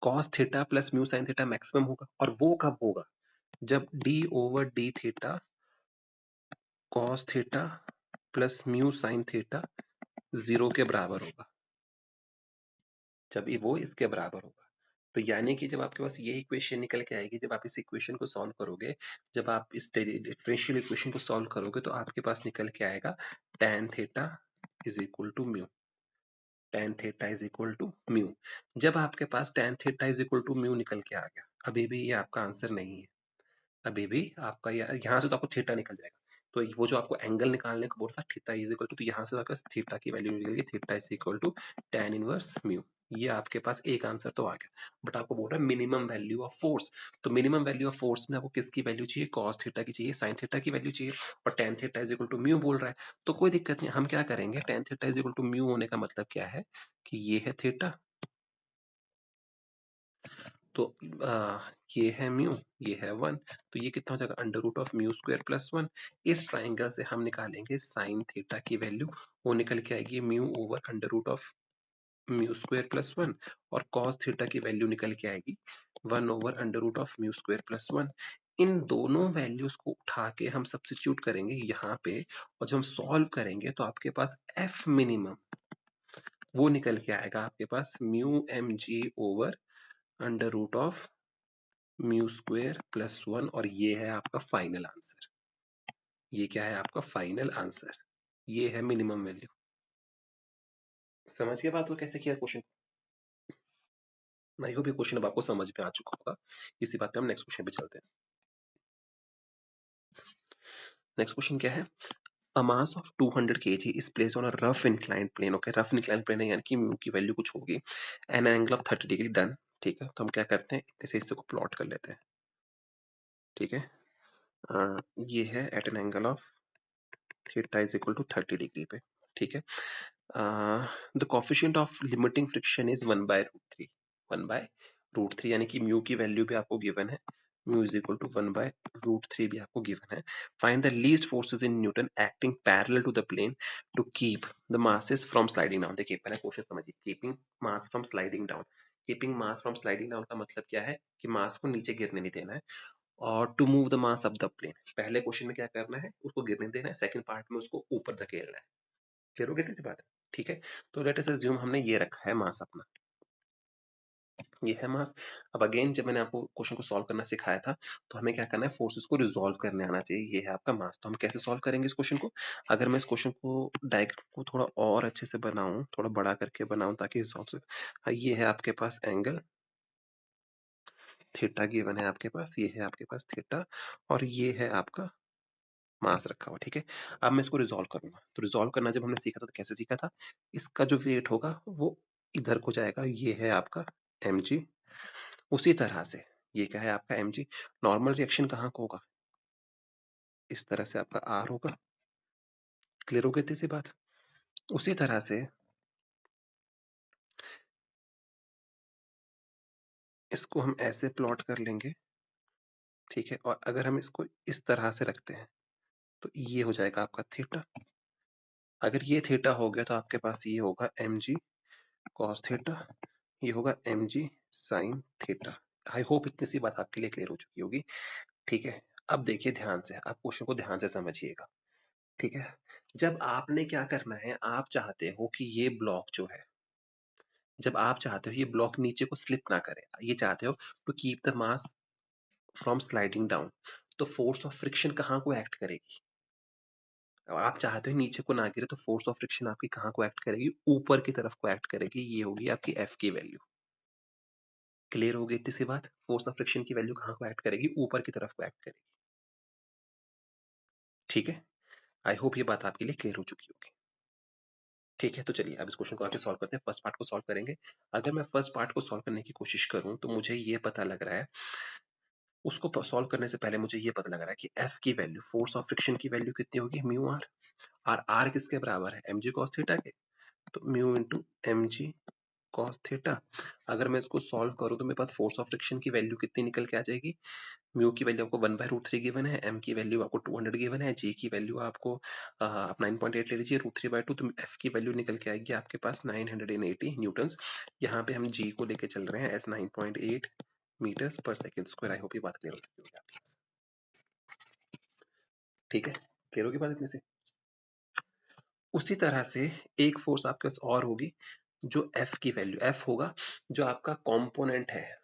cos theta plus mu sine theta maximum होगा। और वो कब होगा, जब d over D theta cos theta plus mu sine theta 0 के बराबर होगा, जब वो इसके बराबर होगा। तो यानी कि जब आपके पास ये इक्वेशन निकल के आएगी, जब आप इस इक्वेशन को सॉल्व करोगे, जब आप इस डिफरेंशियल इक्वेशन को सॉल्व करोगे तो आपके पास निकल के आएगा tan theta is equal to mu, tan theta is equal to mu. जब आपके पास tan theta is equal to mu निकल के आ गया, अभी भी ये आपका आंसर नहीं है, अभी भी आपका यहाँ से तो आपको थीटा निकल जाएगा। तो वो जो आपको एंगल निकालने को बोल रहा था थीटा इज इक्वल टू, तो यहाँ से आपके पास थीटा की वैल्यू निकल गई, theta is equal to tan inverse mu. ये आपके पास एक आंसर तो आ गया, बट आपको बोल रहा है मिनिमम वैल्यू ऑफ फोर्स। तो मिनिमम वैल्यू ऑफ फोर्स में आपको किसकी वैल्यू चाहिए, कॉस थीटा की चाहिए, साइन थीटा की वैल्यू चाहिए, और tan theta is equal to mu बोल रहा है। तो कोई दिक्कत नहीं, हम क्या करेंगे, tan theta is equal to mu होने का मतलब क्या है कि ये है थीटा, तो ये है म्यू, ये है 1, तो ये कितना हो जाएगा, under root of mu square plus 1। इस ट्राइंगल से हम निकालेंगे साइन थीटा की वैल्यू, वो निकल के आएगी mu over under root of mu square plus 1, और कॉस थीटा की वैल्यू निकल के आएगी 1 over under root of mu square plus 1। इन दोनों वैल्यूज को उठा के हम सब्स्टिट्यूट करेंगे यहाँ पे, और जब हम सॉल्व करेंगे तो आपके पास एफ मिनिमम वो निकल के आएगा आपके पास mu M G over under root of mu square plus 1, और ये है आपका फाइनल आंसर। ये क्या है आपका फाइनल आंसर, ये है मिनिमम वैल्यू। समझ गए बात को कैसे किया क्वेश्चन, आई होप ये क्वेश्चन अब आपको समझ में आ चुका होगा। इसी बात पे हम नेक्स्ट क्वेश्चन पे चलते हैं। नेक्स्ट क्वेश्चन क्या है, a mass of 200 kg is placed on a rough inclined plane, okay rough inclined plane है यानी कि म्यू की वैल्यू कुछ होगी, N angle of 30 degree done. ठीक है, तो हम क्या करते हैं, इसे इससे को प्लॉट कर लेते हैं। ठीक है, ये है at an angle of theta is equal to 30 degree पे, ठीक है। The coefficient of limiting friction is 1/√3, 1/√3 यानी कि म्यू की वैल्यू भी आपको गिवन है, म्यू इज इक्वल टू 1/√3 भी आपको गिवन है। Find the least forces in newton acting parallel to the plane to keep the masses from sliding down. देखिए पहले क्वेश्चन समझिए, keeping mass from sliding down. Keeping mass from sliding down का मतलब क्या है कि मास को नीचे गिरने नहीं देना है, और to move the mass up the plane, पहले क्वेश्चन में क्या करना है, उसको गिरने देना है, सेकंड पार्ट में उसको ऊपर धकेलना है। क्लियर हो गई थी बात? ठीक है, तो लेट अस अज्यूम हमने ये रखा है मास अपना, ये है मास। अब अगेन जब मैंने आपको क्वेश्चन को सॉल्व करना सिखाया था, तो हमें क्या करना है, फोर्सेस को रिजॉल्व करने आना चाहिए। ये है आपका मास, तो हम कैसे सॉल्व करेंगे इस क्वेश्चन को? अगर मैं इस क्वेश्चन को डायग्राम को थोड़ा और अच्छे से बनाऊं, थोड़ा बड़ा करके बनाऊं ताकि रिजॉल्व से, हाँ, ये है आपके पास एंगल थीटा गिवन है आपके पास, ये है आपके पास थीटा, और ये है आपका मास रखा हुआ, ठीक है। अब मैं इसको रिजॉल्व करूंगा, तो रिजॉल्व करना जब हमने सीखा था तो कैसे सीखा था, इसका जो वेट होगा वो इधर को जाएगा, ये है आपका mg। उसी तरह से ये क्या है आपका mg, नॉर्मल रिएक्शन कहाँ को होगा, इस तरह से आपका r होगा। क्लियर हो गई थी सी बात? उसी तरह से इसको हम ऐसे प्लॉट कर लेंगे, ठीक है, और अगर हम इसको इस तरह से रखते हैं तो ये हो जाएगा आपका थीटा। अगर ये थीटा हो गया तो आपके पास ये होगा mg cos थीटा, ये होगा mg sin theta. I hope इतनी सी बात आपके लिए क्लियर हो चुकी होगी, ठीक है। अब देखिए ध्यान से, आप क्वेश्चन को ध्यान से समझिएगा, ठीक है। जब आपने क्या करना है, आप चाहते हो कि ये ब्लॉक जो है, जब आप चाहते हो ये ब्लॉक नीचे को स्लिप ना करे, ये चाहते हो to keep the mass from sliding down, तो फोर्स ऑफ फ्रिक्शन कहाँ को एक्ट करेगी? आप चाहते हो नीचे को ना गिरे, तो फोर्स ऑफ फ्रिक्शन आपकी कहाँ को एक्ट करेगी? ऊपर की तरफ को एक्ट करेगी, ये होगी आपकी एफ की वैल्यू। क्लियर हो गई इतनी सी बात? फोर्स ऑफ फ्रिक्शन की वैल्यू कहाँ को एक्ट करेगी? ऊपर की तरफ को एक्ट करेगी, ठीक है। आई होप ये बात आपके लिए क्लियर हो चुकी होगी, ठीक है। तो चलिए अब इस क्वेश्चन को आगे सॉल्व करते हैं, फर्स्ट पार्ट को सॉल्व करेंगे। अगर मैं फर्स्ट पार्ट को सॉल्व करने की कोशिश करूं तो मुझे ये पता लग रहा है, उसको सॉल्व करने से पहले मुझे ये पता लग रहा है कि एफ की वैल्यू, फोर्स ऑफ फ्रिक्शन की वैल्यू कितनी होगी, म्यू आर। और आर किसके बराबर है, mg cos थीटा के, तो mu into mg cos theta. अगर मैं इसको सॉल्व करूं तो मेरे पास फोर्स ऑफ फ्रिक्शन की वैल्यू कितनी निकल के आ जाएगी, म्यू की वैल्यू आपको 1/√3 गिवन है, m की वैल्यू आपको 200 गिवन है, g की वैल्यू आपको आप 9.8 ले लीजिए, √3/2, तो f की वैल्यू निकल के आएगी आपके पास 980 न्यूटन्स। यहाँ पे हम g को लेके चल रहे हैं एस 9.8 मीटर्स पर सेकेंड स्क्वायर। आई होप ये बात क्लियर हो चुकी होगी आपके पास, ठीक है। क्लियर होगी बात इतनी सी? उसी तरह से एक फोर्स आपके पास और होगी, जो F की वैल्यू, F होगा जो आपका कंपोनेंट है,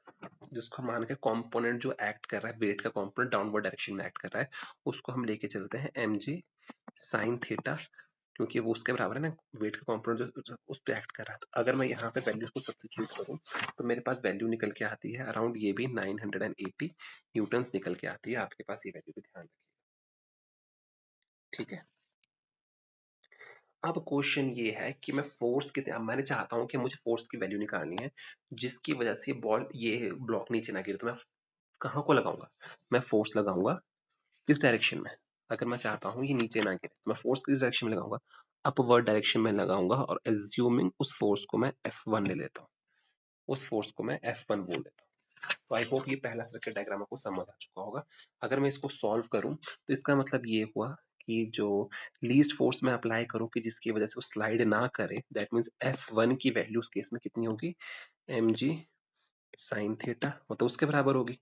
जिसको मान के कंपोनेंट जो एक्ट कर रहा है, वेट का कंपोनेंट डाउनवर्ड डायरेक्शन में एक्ट कर रहा है, उसको हम लेके चलते हैं mg sin थीटा, क्योंकि वो उसके बराबर है ना, वेट का कंपोनेंट जो उस पे एक्ट कर रहा है। तो अगर मैं यहाँ पे वैल्यूज को सब्स्टिट्यूट करूँ तो मेरे पास वैल्यू निकल के आती है अराउंड, ये भी 980 न्यूटन्स निकल के आती है आपके पास, ये वैल्यू भी ध्यान रखिए, ठीक है। अब क्वेश्चन ये है कि मैं फोर्स कितने, अब मैंने चाहता हूं कि मुझे फोर्स की वैल्यू निकालनी है जिसकी वजह से बॉल, ये ब्लॉक नीचे ना गिरे, तो मैं कहाँ को लगाऊंगा, मैं फोर्स लगाऊंगा किस डायरेक्शन में? अगर मैं चाहता हूँ ये नीचे ना गिरे तो मैं फोर्स किस डायरेक्शन में लगाऊंगा, अपवर्ड डायरेक्शन में लगाऊंगा, और एज्यूमिंग उस फोर्स को मैं F1 ले लेता हूँ, उस फोर्स को मैं F1 बोल देता हूँ। तो आई होप ये पहला सर्किट डायग्राम आपको समझ आ चुका होगा। अगर मैं इसको सॉल्व करूं तो इसका मतलब ये हुआ कि जो लीस्ट फोर्स मैं अप्लाई करूं कि जिसकी वजह से वो स्लाइड ना करे, दैट मींस F1 की वैल्यू उस केस में कितनी होगी, mg sin थीटा, मतलब उसके बराबर होगी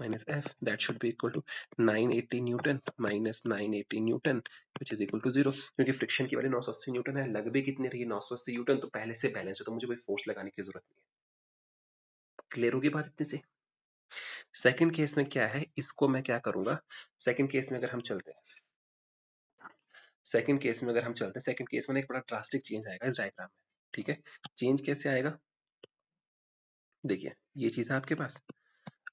minus f, that should be equal to 980 newton minus 980 newton which is equal to 0, क्योंकि फ्रिक्शन की वैल्यू 980 न्यूटन है, लग भी कितनी रही है 980 न्यूटन, तो पहले से बैलेंस है, तो मुझे कोई फोर्स लगाने की जरूरत नहीं है। क्लियर होगी बात इतनी से? सेकंड केस में क्या है, इसको मैं क्या करूंगा, सेकंड केस में अगर हम चलते हैं, सेकंड केस में अगर हम चलते हैं, सेकंड केस में एक बड़ा ड्रास्टिक चेंज आएगा इस डायग्राम में, ठीक है। चेंज कैसे आएगा, देखिए ये चीज है आपके पास।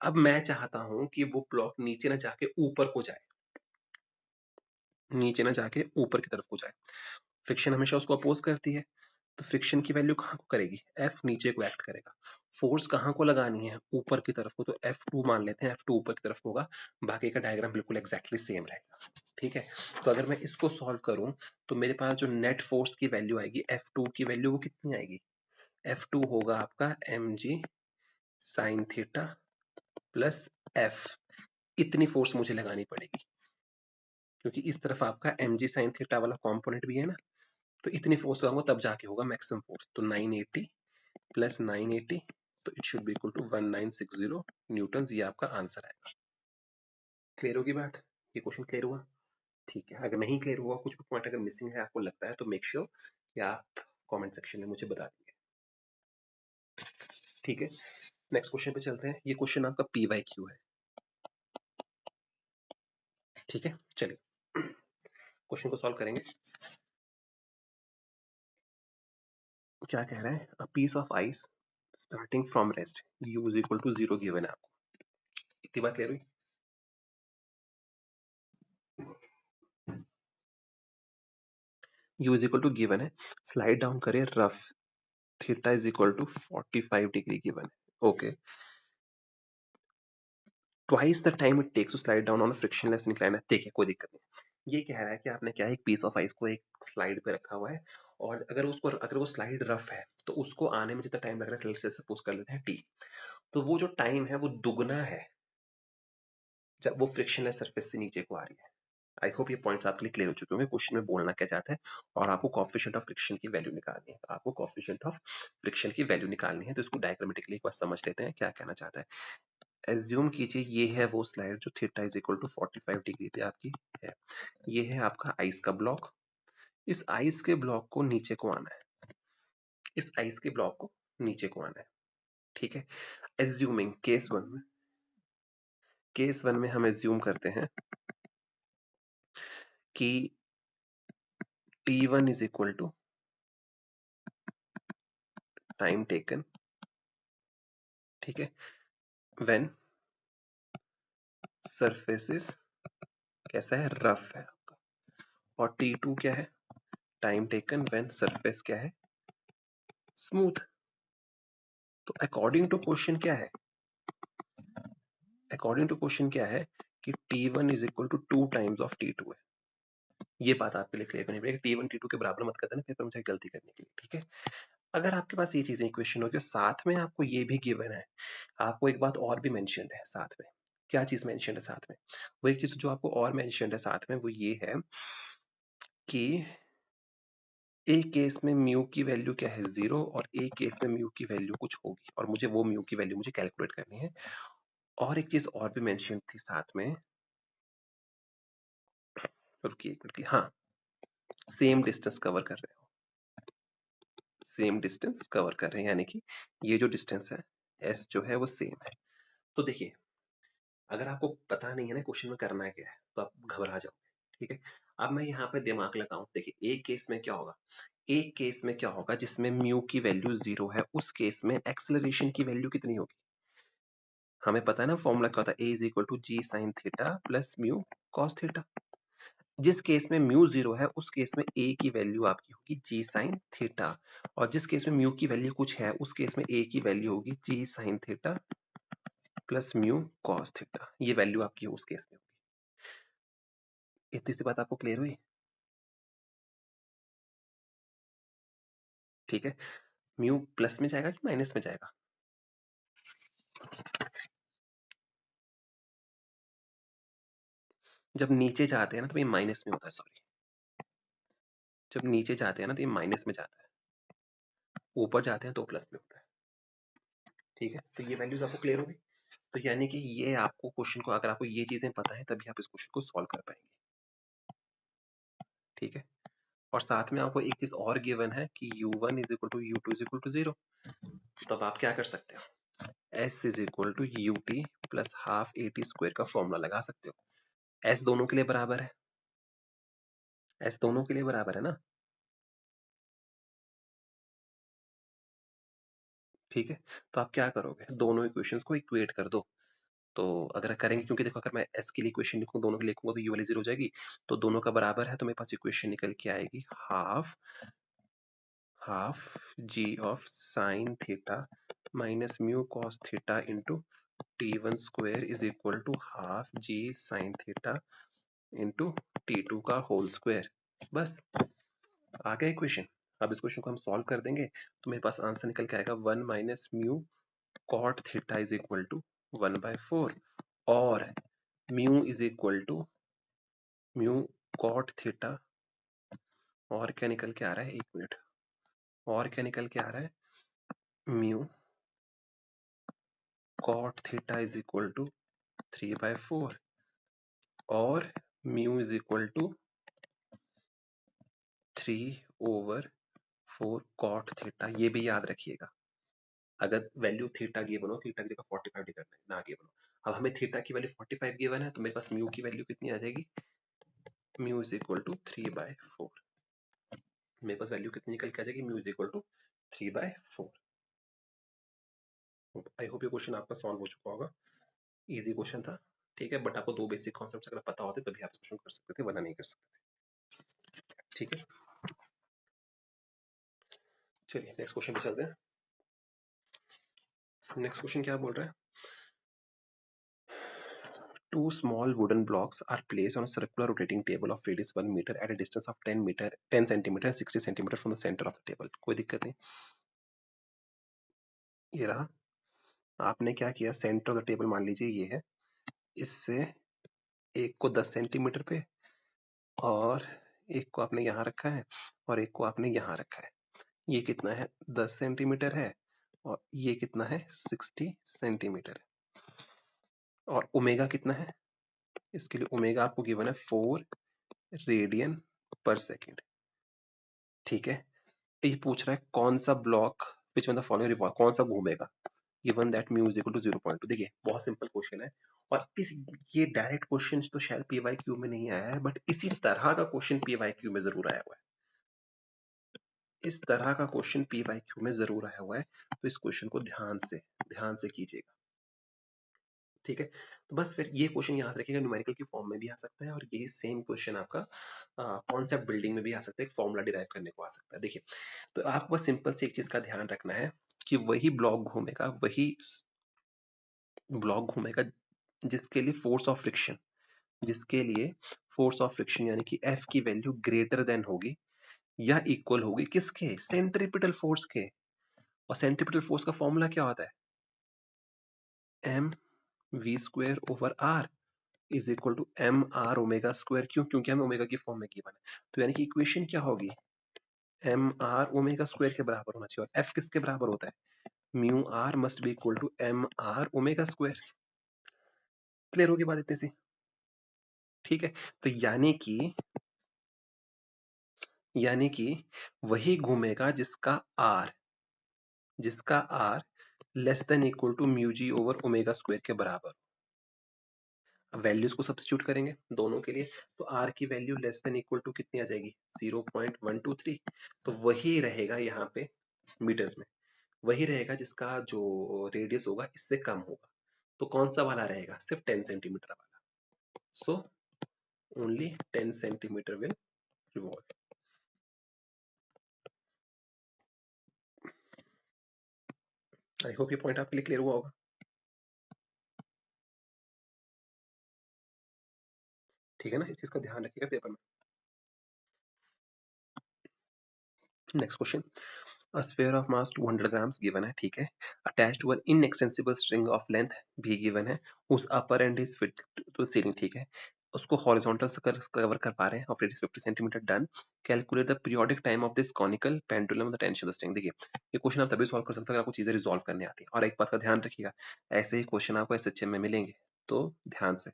अब मैं चाहता हूं कि वो ब्लॉक नीचे ना जाके ऊपर को जाए, नीचे ना जाके ऊपर की तरफ को जाए, फ्रिक्शन हमेशा उसको अपोज करती है, तो फ्रिक्शन की वैल्यू कहाँ को करेगी, F नीचे को एक्ट करेगा। फोर्स कहाँ को लगानी है, ऊपर की तरफ को, तो F2 मान लेते हैं, F2 ऊपर की तरफ होगा, बाकी का डायग्राम बिल्कुल एग्जैक्टली सेम रहेगा। ठीक है, तो अगर मैं इसको सॉल्व करूं तो मेरे पास जो नेट फोर्स की वैल्यू आएगी F2 की वैल्यू वो कितनी आएगी? F2 होगा आपका mg sine theta plus F। इतनी फोर्स मुझे लगानी पड़ेगी क्योंकि इस तरफ आपका mg साइन थीटा वाला कंपोनेंट भी है ना, तो इतनी फोर्स लगाऊंगा तब जाके होगा मैक्सिमम फोर्स। तो 980 प्लस 980, तो it should be equal to 1960 newton. ये आपका आंसर है। क्लियर होगी बात? ये क्वेश्चन क्लियर हुआ? ठीक है, अगर नहीं क्लियर हुआ, कुछ पॉइंट अगर मिसिंग है आपको लगता है, तो मेक श्योर कि आप कमेंट सेक्शन में मुझे बता देंगे। ठीक है, नेक्स्ट क्वेश्चन पे चलते हैं। ये क्वेश्चन आपका PYQ है। ठीक है, चलिए क्वेश्चन को सॉल्व करेंगे। क्या कह रहा है? A piece of ice starting from rest u is equal to 0 given है आपको। इतनी बात क्लियर हुई? u is equal to given है, स्लाइड डाउन करिए rough, theta is equal to 45 degree given है। Okay, twice the time it takes to slide down on frictionless incline है। देखिए कोई दिक्कत नहीं, ये कह रहा है कि आपने क्या है, एक पीस ऑफ आइस को एक स्लाइड पे रखा हुआ है, और अगर वो स्लाइड रफ है तो उसको आने में जितना टाइम लग रहा है, से सपोज कर लेते हैं t, तो वो जो टाइम है वो दुगना है जब वो फ्रिक्शनलेस सरफेस से नीचे को आ रही है। आई होप ये पॉइंट्स आपके लिए क्लियर हो चुके होंगे। क्वेश्चन में बोलना क्या चाहता है, और आपको कोएफिशिएंट ऑफ फ्रिक्शन की वैल्यू निकालनी है। आपको कोएफिशिएंट ऑफ फ्रिक्शन की वैल्यू निकालनी है, तो इसको डायग्रामेटिकली एक बार समझ लेते हैं क्या कहना चाहता है। एज्यूम कीजिए ये है वो स्लाइड जो theta is equal to 45 degree पे आपकी है। ये है आपका आइस का ब्लॉक। इस आइस के ब्लॉक को नीचे को आना है, इस आइस के ब्लॉक को नीचे को आना है। ठीक है, एज्यूमिंग केस वन में हम एज्यूम करते हैं कि T1 is equal to time taken. ठीक है, व्हेन सरफेसेस कैसा है, रफ है आपका। और T2 क्या है, टाइम टेकन व्हेन सरफेस क्या है, स्मूथ। तो अकॉर्डिंग टू क्वेश्चन क्या है, अकॉर्डिंग टू क्वेश्चन क्या है कि T1 is equal to 2 times of T2 है। ये बात आपके लिए क्लियर करनी पड़ेगी। T1 T2 के बराबर मत कर देना पेपर में जाके गलती करने के लिए। ठीक है, अगर आपके पास ये चीजें इक्वेशन होगी, साथ में आपको ये भी गिवन है, आपको एक बात और भी मेंशन्ड है साथ में। क्या चीज मेंशन्ड है साथ में? वो एक चीज जो आपको और मेंशन्ड है साथ में, वो ये है कि एक केस में म्यू की वैल्यू क्या है, 0, और एक केस में म्यू की वैल्यू कुछ होगी, और मुझे वो म्यू की वैल्यू मुझे कैलकुलेट करनी है। और एक चीज और भी मेंशन थी साथ में, रुकिए एक मिनट की, हाँ, सेम डिस्टेंस कवर कर रहे हो, सेम डिस्टेंस कवर कर रहे हैं, यानी कि ये जो डिस्टेंस है एस जो है वो सेम है। तो देखिए, अगर आपको पता नहीं है ना क्वेश्चन में करना है क्या है, तो आप घबरा जाओगे। ठीक है, अब मैं यहाँ पे दिमाग लगाऊं, देखिए एक केस में क्या होगा, एक केस में क्या होगा जिसमें म्यू की वैल्यू 0 है, उस केस में एक्सेलरेशन की वैल्यू कितनी होगी? हमें पता है ना फॉर्मूला क्या होता है, a is equal to G sine theta plus mu cos theta. जिस केस में म्यू 0 है, उस केस में a की वैल्यू आपकी होगी जी साइन थीटा, और जिस केस में म्यू की वैल्यू कुछ है, उस केस में a की वैल्यू होगी g sine theta plus mu cos theta. ये वैल्यू आपकी उस केस में होगी। इतनी सी बात आपको क्लियर हुई? ठीक है, म्यू प्लस में जाएगा कि माइनस में जाएगा? जब नीचे जाते हैं ना तो ये माइनस में होता है, सॉरी, जब नीचे जाते हैं ना तो ये माइनस में जाता है, ऊपर जाते हैं तो प्लस में होता है। ठीक है, तो ये वैल्यूज आपको क्लियर होगी। तो यानी कि ये आपको क्वेश्चन को, अगर आपको ये चीजें पता है तभी आप इस क्वेश्चन को सॉल्व कर पाएंगे। ठीक है, और साथ में आपको एक चीज और गिवन है कि u1 is equal to u2 is equal to 0। तो अब आप क्या कर सकते हो, s is equal to ut plus half at square का फॉर्मूला लगा सकते हो। s दोनों के लिए बराबर है, s दोनों के लिए बराबर है ना। ठीक है, तो आप क्या करोगे, दोनों इक्वेशंस को इक्वेट कर दो। तो अगर करेंगे, क्योंकि देखो अगर मैं s के लिए इक्वेशन लिखूं, दोनों के लिए लिखूंगा तो u वाली 0 हो जाएगी, तो दोनों का बराबर है, तो मेरे पास इक्वेशन निकल के आएगी half half g of sine theta minus mu cos theta into T1 square is equal to half g sine theta into T2 का होल स्क्वायर। बस आ गया इक्वेशन। अब इस क्वेश्चन को हम सॉल्व कर देंगे तो मेरे पास आंसर निकल के आएगा 1 minus mu cot theta is equal to 1/4 और mu is equal to mu cot theta और क्या निकल के आ रहा है, एक मिनट, और क्या निकल के आ रहा है, mu cot theta is equal to 3/4 और mu is equal to 3/4 cot theta. ये भी याद रखिएगा, अगर वैल्यू थीटा गिवन हो, थीटा की जगह 45 डिग्री ना गिवन हो। अब हमें थीटा की वैल्यू 45 गिवन है तो मेरे पास म्यू की वैल्यू कितनी आ जाएगी, म्यू इज इक्वल टू 3/4। मेरे पास वैल्यू कितनी निकल के आ जाएगी, mu is equal to 3/4। I hope ये क्वेश्चन आपका सॉल्व हो चुका होगा। इजी क्वेश्चन था, ठीक है, बट आपको दो बेसिक कॉन्सेप्ट्स अगर पता होते तभी आप क्वेश्चन कर सकते थे, वरना नहीं कर सकते। ठीक है, चलिए नेक्स्ट क्वेश्चन पे चलते हैं। नेक्स्ट क्वेश्चन क्या बोल रहा है, two small wooden blocks are placed on a circular rotating table of radius 1 meter at a distance of 10 centimeter and 60 centimeter from the center of the table। कोई दिक्कत नहीं। ये रहा, आपने क्या किया, सेंटर ऑफ द टेबल मान लीजिए ये है, इससे एक को 10 सेंटीमीटर पे और एक को आपने यहाँ रखा है और एक को आपने यहाँ रखा है। ये कितना है, 10 सेंटीमीटर है और ये कितना है, 60 सेंटीमीटर है। और ओमेगा कितना है, इसके लिए ओमेगा आपको गिवन है 4 रेडियन पर सेकेंड। ठीक है, ये पूछ रहा है कौन सा block which one the following revolve, कौन सा घूमेगा, given that mu is equal to 0.2। देखिए बहुत सिंपल क्वेश्चन है और इस ये डायरेक्ट क्वेश्चन तो शायद पीवाई क्यू में नहीं आया है, बट इसी तरह का क्वेश्चन पीवाई क्यू में जरूर आया हुआ है। इस तरह का क्वेश्चन पीवाई क्यू में जरूर आया हुआ है, तो इस क्वेश्चन को ध्यान से कीजिएगा। ठीक है, तो बस फिर ये क्वेश्चन याद रखिएगा, न्यूमेरिकल की फॉर्म में भी आ सकता है और यही सेम क्वेश्चन आपका कॉन्सेप्ट बिल्डिंग में भी आ सकता है, एक फॉर्मूला डिराइव करने को आ सकता है। देखिए, तो आपको बस सिंपल से एक चीज का ध्यान रखना है कि वही ब्लॉक घूमेगा, वही ब्लॉक घूमेगा जिसके लिए फोर्स ऑफ फ्रिक्शन, जिसके लिए फोर्स ऑफ फ्रिक्शन यानी कि F की वैल्यू ग्रेटर देन होगी या इक्वल होगी किसके, सेंट्रीपिटल फोर्स के। और सेंट्रीपिटल फोर्स का फॉर्मूला क्या होता है, mv²/r is equal to mr⍵²। क्यों, क्योंकि हमें ओमेगा की फॉर्म में गिवन है, तो यानी कि इक्वेशन क्या होगी, mr⍵² के बराबर होना चाहिए। और F किसके बराबर होता है, mu R must be equal to mr⍵²। Clear होगी बात इतनी सी, ठीक है। तो यानी कि वही घूमेगा जिसका r less than equal to mu g over ओमेगा² के बराबर। अब वैल्यूज को सब्स्टिट्यूट करेंगे दोनों के लिए, तो r की value less than equal to कितनी आ जाएगी, 0.123। तो वही रहेगा यहाँ पे मीटर्स में, वही रहेगा जिसका जो रेडियस होगा इससे कम होगा। तो कौन सा वाला रहेगा, सिर्फ 10 सेंटीमीटर वाला। So only 10 centimetre will revolve. I hope ये पॉइंट आपके लिए क्लियर हुआ होगा। ठीक है ना, इस चीज का ध्यान रखिएगा पेपर में। Next question, a sphere of mass 200 grams given है, ठीक है, attached to an inextensible string of length भी given है, whose upper end is fit to ceiling, ठीक है, उसको हॉरिजॉन्टल से कवर कर पा रहे हैं और radius 50 centimetre. Done, calculate the periodic time of this conical pendulum the tension of the string. देखिए ये क्वेश्चन आप तभी सॉल्व कर सकते हैं अगर आपको चीजें रिजॉल्व करने आती है। और एक बात का ध्यान रखिएगा, ऐसे ही क्वेश्चन आपको एसएचएम में मिलेंगे, तो ध्यान से।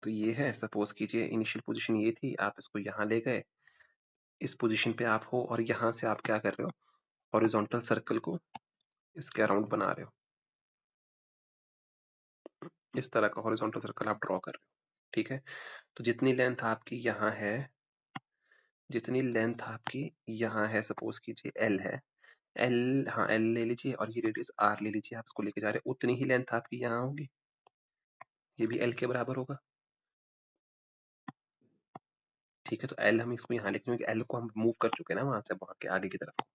तो ये है, सपोज कीजिए इनिशियल पोजीशन ये थी, आप इसको यहाँ ले गए, इस पोजीशन पे आप हो और यहाँ से आप क्या कर रहे हो, हॉरिजॉन्टल सर्कल को इसके अराउंड बना रहे हो, इस तरह का हॉरिजॉन्टल सर्कल आप ड्रॉ कर रहे हो। ठीक है, तो जितनी लेंथ आपकी यहाँ है, जितनी लेंथ आपकी यहाँ है, सपोज कीजिए एल है, एल, हाँ एल ले लीजिए और ये रेडियस आर ले लीजिए, आप इसको लेके जा रहे हैं, उतनी ही लेंथ आपकी यहाँ होगी, ये भी एल के बराबर होगा। ठीक है, तो एल हम इसको यहाँ लिखेंगे क्योंकि एल को हम मूव कर चुके हैं ना वहां से वहां के आगे की तरफ।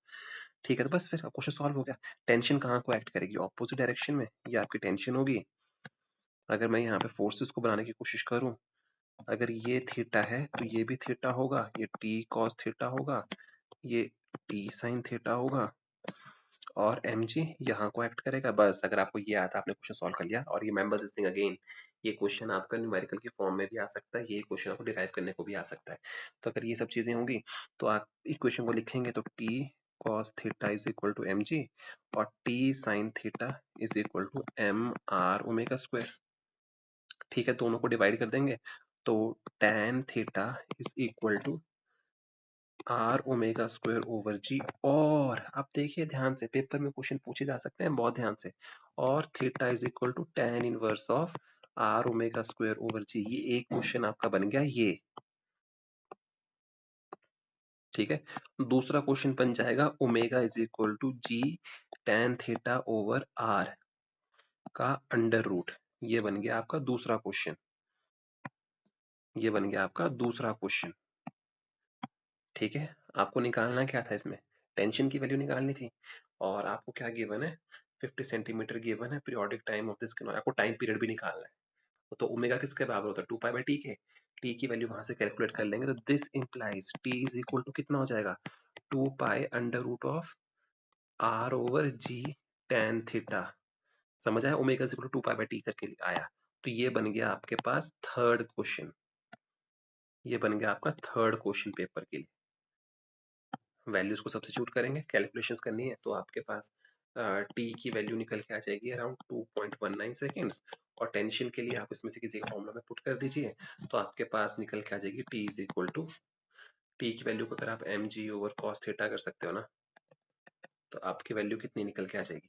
ठीक है, तो बस फिर क्वेश्चन सॉल्व हो गया। टेंशन कहाँ को एक्ट करेगी, ऑपोजिट डायरेक्शन में, ये आपकी टेंशन होगी। अगर मैं यहाँ पे फोर्सेस को बनाने की कोशिश करूँ अगर ये थीटा है तो ये भी थीटा होगा, ये टी कॉस थीटा होगा, ये टी साइन थीटा होगा, और एम जी यहाँ को एक्ट करेगा। बस अगर आपको ये आता, आपने क्वेश्चन सॉल्व कर लिया। और ये रिमेंबर दिस थिंग अगेन, ये क्वेश्चन आपका न्यूमेरिकल की फॉर्म में भी आ सकता है, ये क्वेश्चन आपको डिराइव करने को भी आ सकता है। तो अगर ये सब चीजें होंगी तो आप इक्वेशन को लिखेंगे तो T cos theta is equal to m g और T sine theta is equal to m r omega square. ठीक है, दोनों को डिवाइड कर देंगे तो tan theta is equal to r omega square over g. और अब देखिए ध्यान से, पेपर में क्वेश्चन पूछे जा सकते हैं बहुत ध्यान से। और theta is equal to tan inverse of r omega square over g. ये एक क्वेश्चन आपका बन गया ये। ठीक है, दूसरा क्वेश्चन बन जाएगा omega is equal to G tan theta over R का अंडर रूट। ये बन गया आपका दूसरा क्वेश्चन। ये बन गया आपका दूसरा क्वेश्चन। ठीक है, आपको निकालना क्या था इसमें, टेंशन की वैल्यू निकालनी थी। और आपको क्या गिवन है, 50 सेंटीमीटर गिवन है, periodic time of this Canon, आपको टाइम पीरियड भी निकालना है। तो ओमेगा किसके बराबर होता है, 2 पाई बाई टी के। टी की वैल्यू वहां से कैलकुलेट कर लेंगे तो this implies T is equal to कितना हो जाएगा, 2 pi under root of R over G tan theta. समझ आया, omega is equal to 2 pi by T करके आया। तो ये बन गया आपके पास थर्ड क्वेश्चन। ये बन गया आपका थर्ड क्वेश्चन पेपर के लिए। वैल्यूज को सब्स्टिट्यूट करेंगे, कैलकुलेशंस करनी है, तो आपके पास टी की वैल्यू निकल के आ जाएगी अराउंड 2.19 सेकेंड्स। और टेंशन के लिए आप इसमें से किसी फॉर्मूला में पुट कर दीजिए तो आपके पास निकल के आ जाएगी T is equal to, T की वैल्यू को अगर आप एम जी ओवर कॉस थीटा कर सकते हो ना, तो आपकी वैल्यू कितनी निकल के आ जाएगी,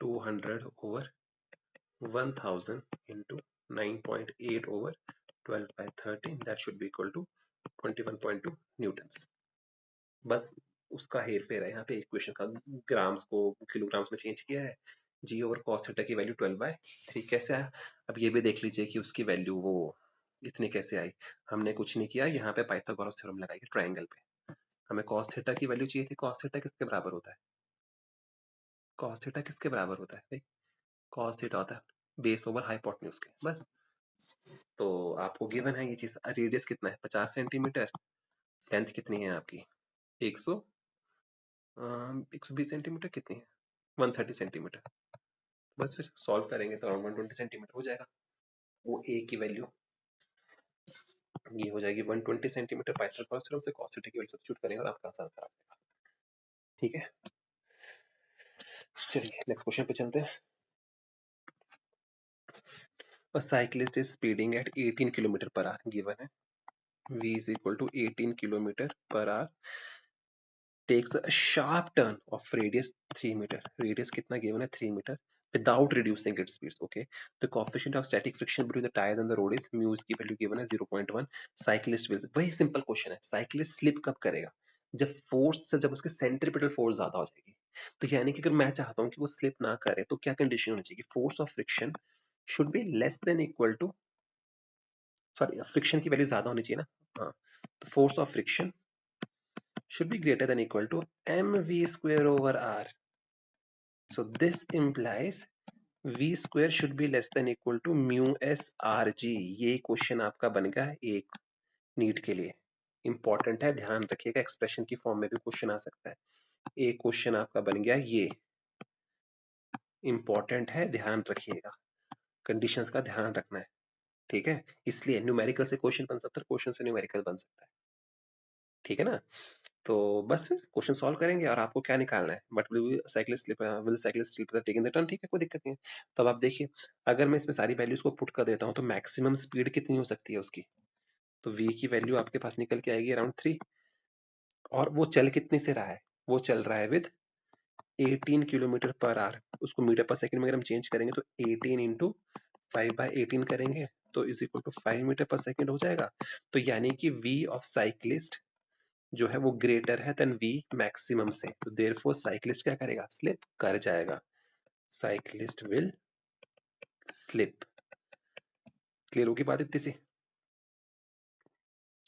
200 ओवर 1000 into 9.8 over 12/13, that should be equal to 21.2 newtons. बस उसका हेर फेर है यहाँ पे, इक्वेशन का ग्राम्स को किलोग्राम्स में चेंज किया है। जी ओवर कॉस थीटा की वैल्यू 12/3 कैसे आया, अब ये भी देख लीजिए कि उसकी वैल्यू वो इतनी कैसे आई। हमने कुछ नहीं किया, यहाँ पे पाइथागोरस थ्योरम लगाई ट्रायंगल पे। हमें कॉस थीटा की वैल्यू चाहिए थी। कॉस थीटा किसके बराबर होता है, कॉस थीटा किसके बराबर होता है भाई, कॉस थीटा होता है बेस ओवर हाइपोटेन्यूज के, बस। तो आपको गिवन है ये चीज, रेडियस कितना है 50 सेंटीमीटर, लेंथ कितनी है आपकी 100 120 सेंटीमीटर, कितनी है 130 सेंटीमीटर। बस फिर सॉल्व करेंगे तो अराउंड 120 सेंटीमीटर हो जाएगा। वो ए की वैल्यू ये हो जाएगी 120 सेंटीमीटर, पाइथागोरस थ्योरम से cos थीटा की वैल्यू सब्स्टिट्यूट करेंगे और आपका आंसर आ जाएगा। ठीक है, चलिए नेक्स्ट क्वेश्चन पे चलते हैं। A cyclist is speeding at 18 kilometre per our given है, v is equal to 18 kilometre per our, takes a sharp turn of radius 3 meter, radius कितना given है 3 meter, without reducing its speeds. Okay, the coefficient of static friction between the tires and the road is mu, इसकी value given है 0.1, cyclist will, वही simple question है, cyclist slip कब करेगा, जब force से, जब उसके सेंट्रीपिटल फोर्स ज्यादा हो जाएगी। तो यानी कि अगर मैं चाहता हूं कि वो स्लिप ना करे तो क्या कंडीशन होनी चाहिए, force of friction should be less than equal to, sorry friction की वैल्यू ज्यादा होनी चाहिए ना, हाँ, तो force of friction should be greater than equal to mv square over r. So this implies v square should be less than equal to mu s r g. ये question आपका बन गया एक नीट के लिए, इंपॉर्टेंट है, ध्यान रखिएगा, एक्सप्रेशन की फॉर्म में भी क्वेश्चन आ सकता है। एक क्वेश्चन आपका बन गया ये, इंपॉर्टेंट है, ध्यान रखिएगा, कंडीशंस का ध्यान रखना है। ठीक है, इसलिए न्यूमेरिकल से क्वेश्चन बन सकता है, क्वेश्चन से न्यूमेरिकल बन सकता है। ठीक है ना, तो बस फिर क्वेश्चन सॉल्व करेंगे और आपको क्या निकालना है, but will cyclist slip taking the turn, ठीक है, कोई दिक्कत नहीं है। तो अब आप देखिए, अगर मैं इसमें सारी वैल्यूज को पुट कर देता हूँ तो मैक्सिमम स्पीड कितनी हो सकती है उसकी, तो v की वैल्यू आपके पास निकल के आएगी अराउंड 3। और वो चल कितने से रहा है, वो चल रहा है विद 18 किलोमीटर पर आवर, उसको मीटर पर सेकंड में अगर हम चेंज करेंगे तो 18 इंटू 5/18 करेंगे तो is equal to 5 metre per second हो जाएगा। तो यानी कि v ऑफ साइक्लिस्ट जो है वो ग्रेटर है देन v मैक्सिमम से, तो देयरफॉर साइक्लिस्ट क्या करेगा, स्लिप कर जाएगा, साइक्लिस्ट विल स्लिप। क्लियर होगी बात इतनी सी।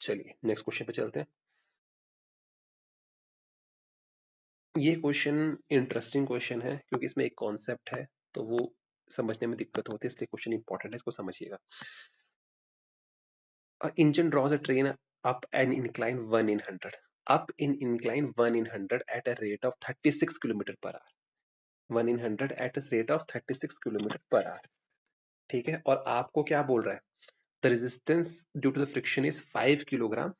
चलिए नेक्स्ट क्वेश्चन पे चलते हैं। ये क्वेश्चन इंटरेस्टिंग क्वेश्चन है क्योंकि इसमें एक कॉन्सेप्ट है तो वो समझने में दिक्कत होती है, इसलिए क्वेश्चन इंपॉर्टेंट है, इसको समझिएगा। engine draws a train up an incline 1 in 100. Up in incline 1 in 100 at a rate of 36 kilometre per our. 1 in 100 at a rate of 36 kilometre per our. ठीक है, और आपको क्या बोल रहा है? The resistance due to the friction is 5 kilogram.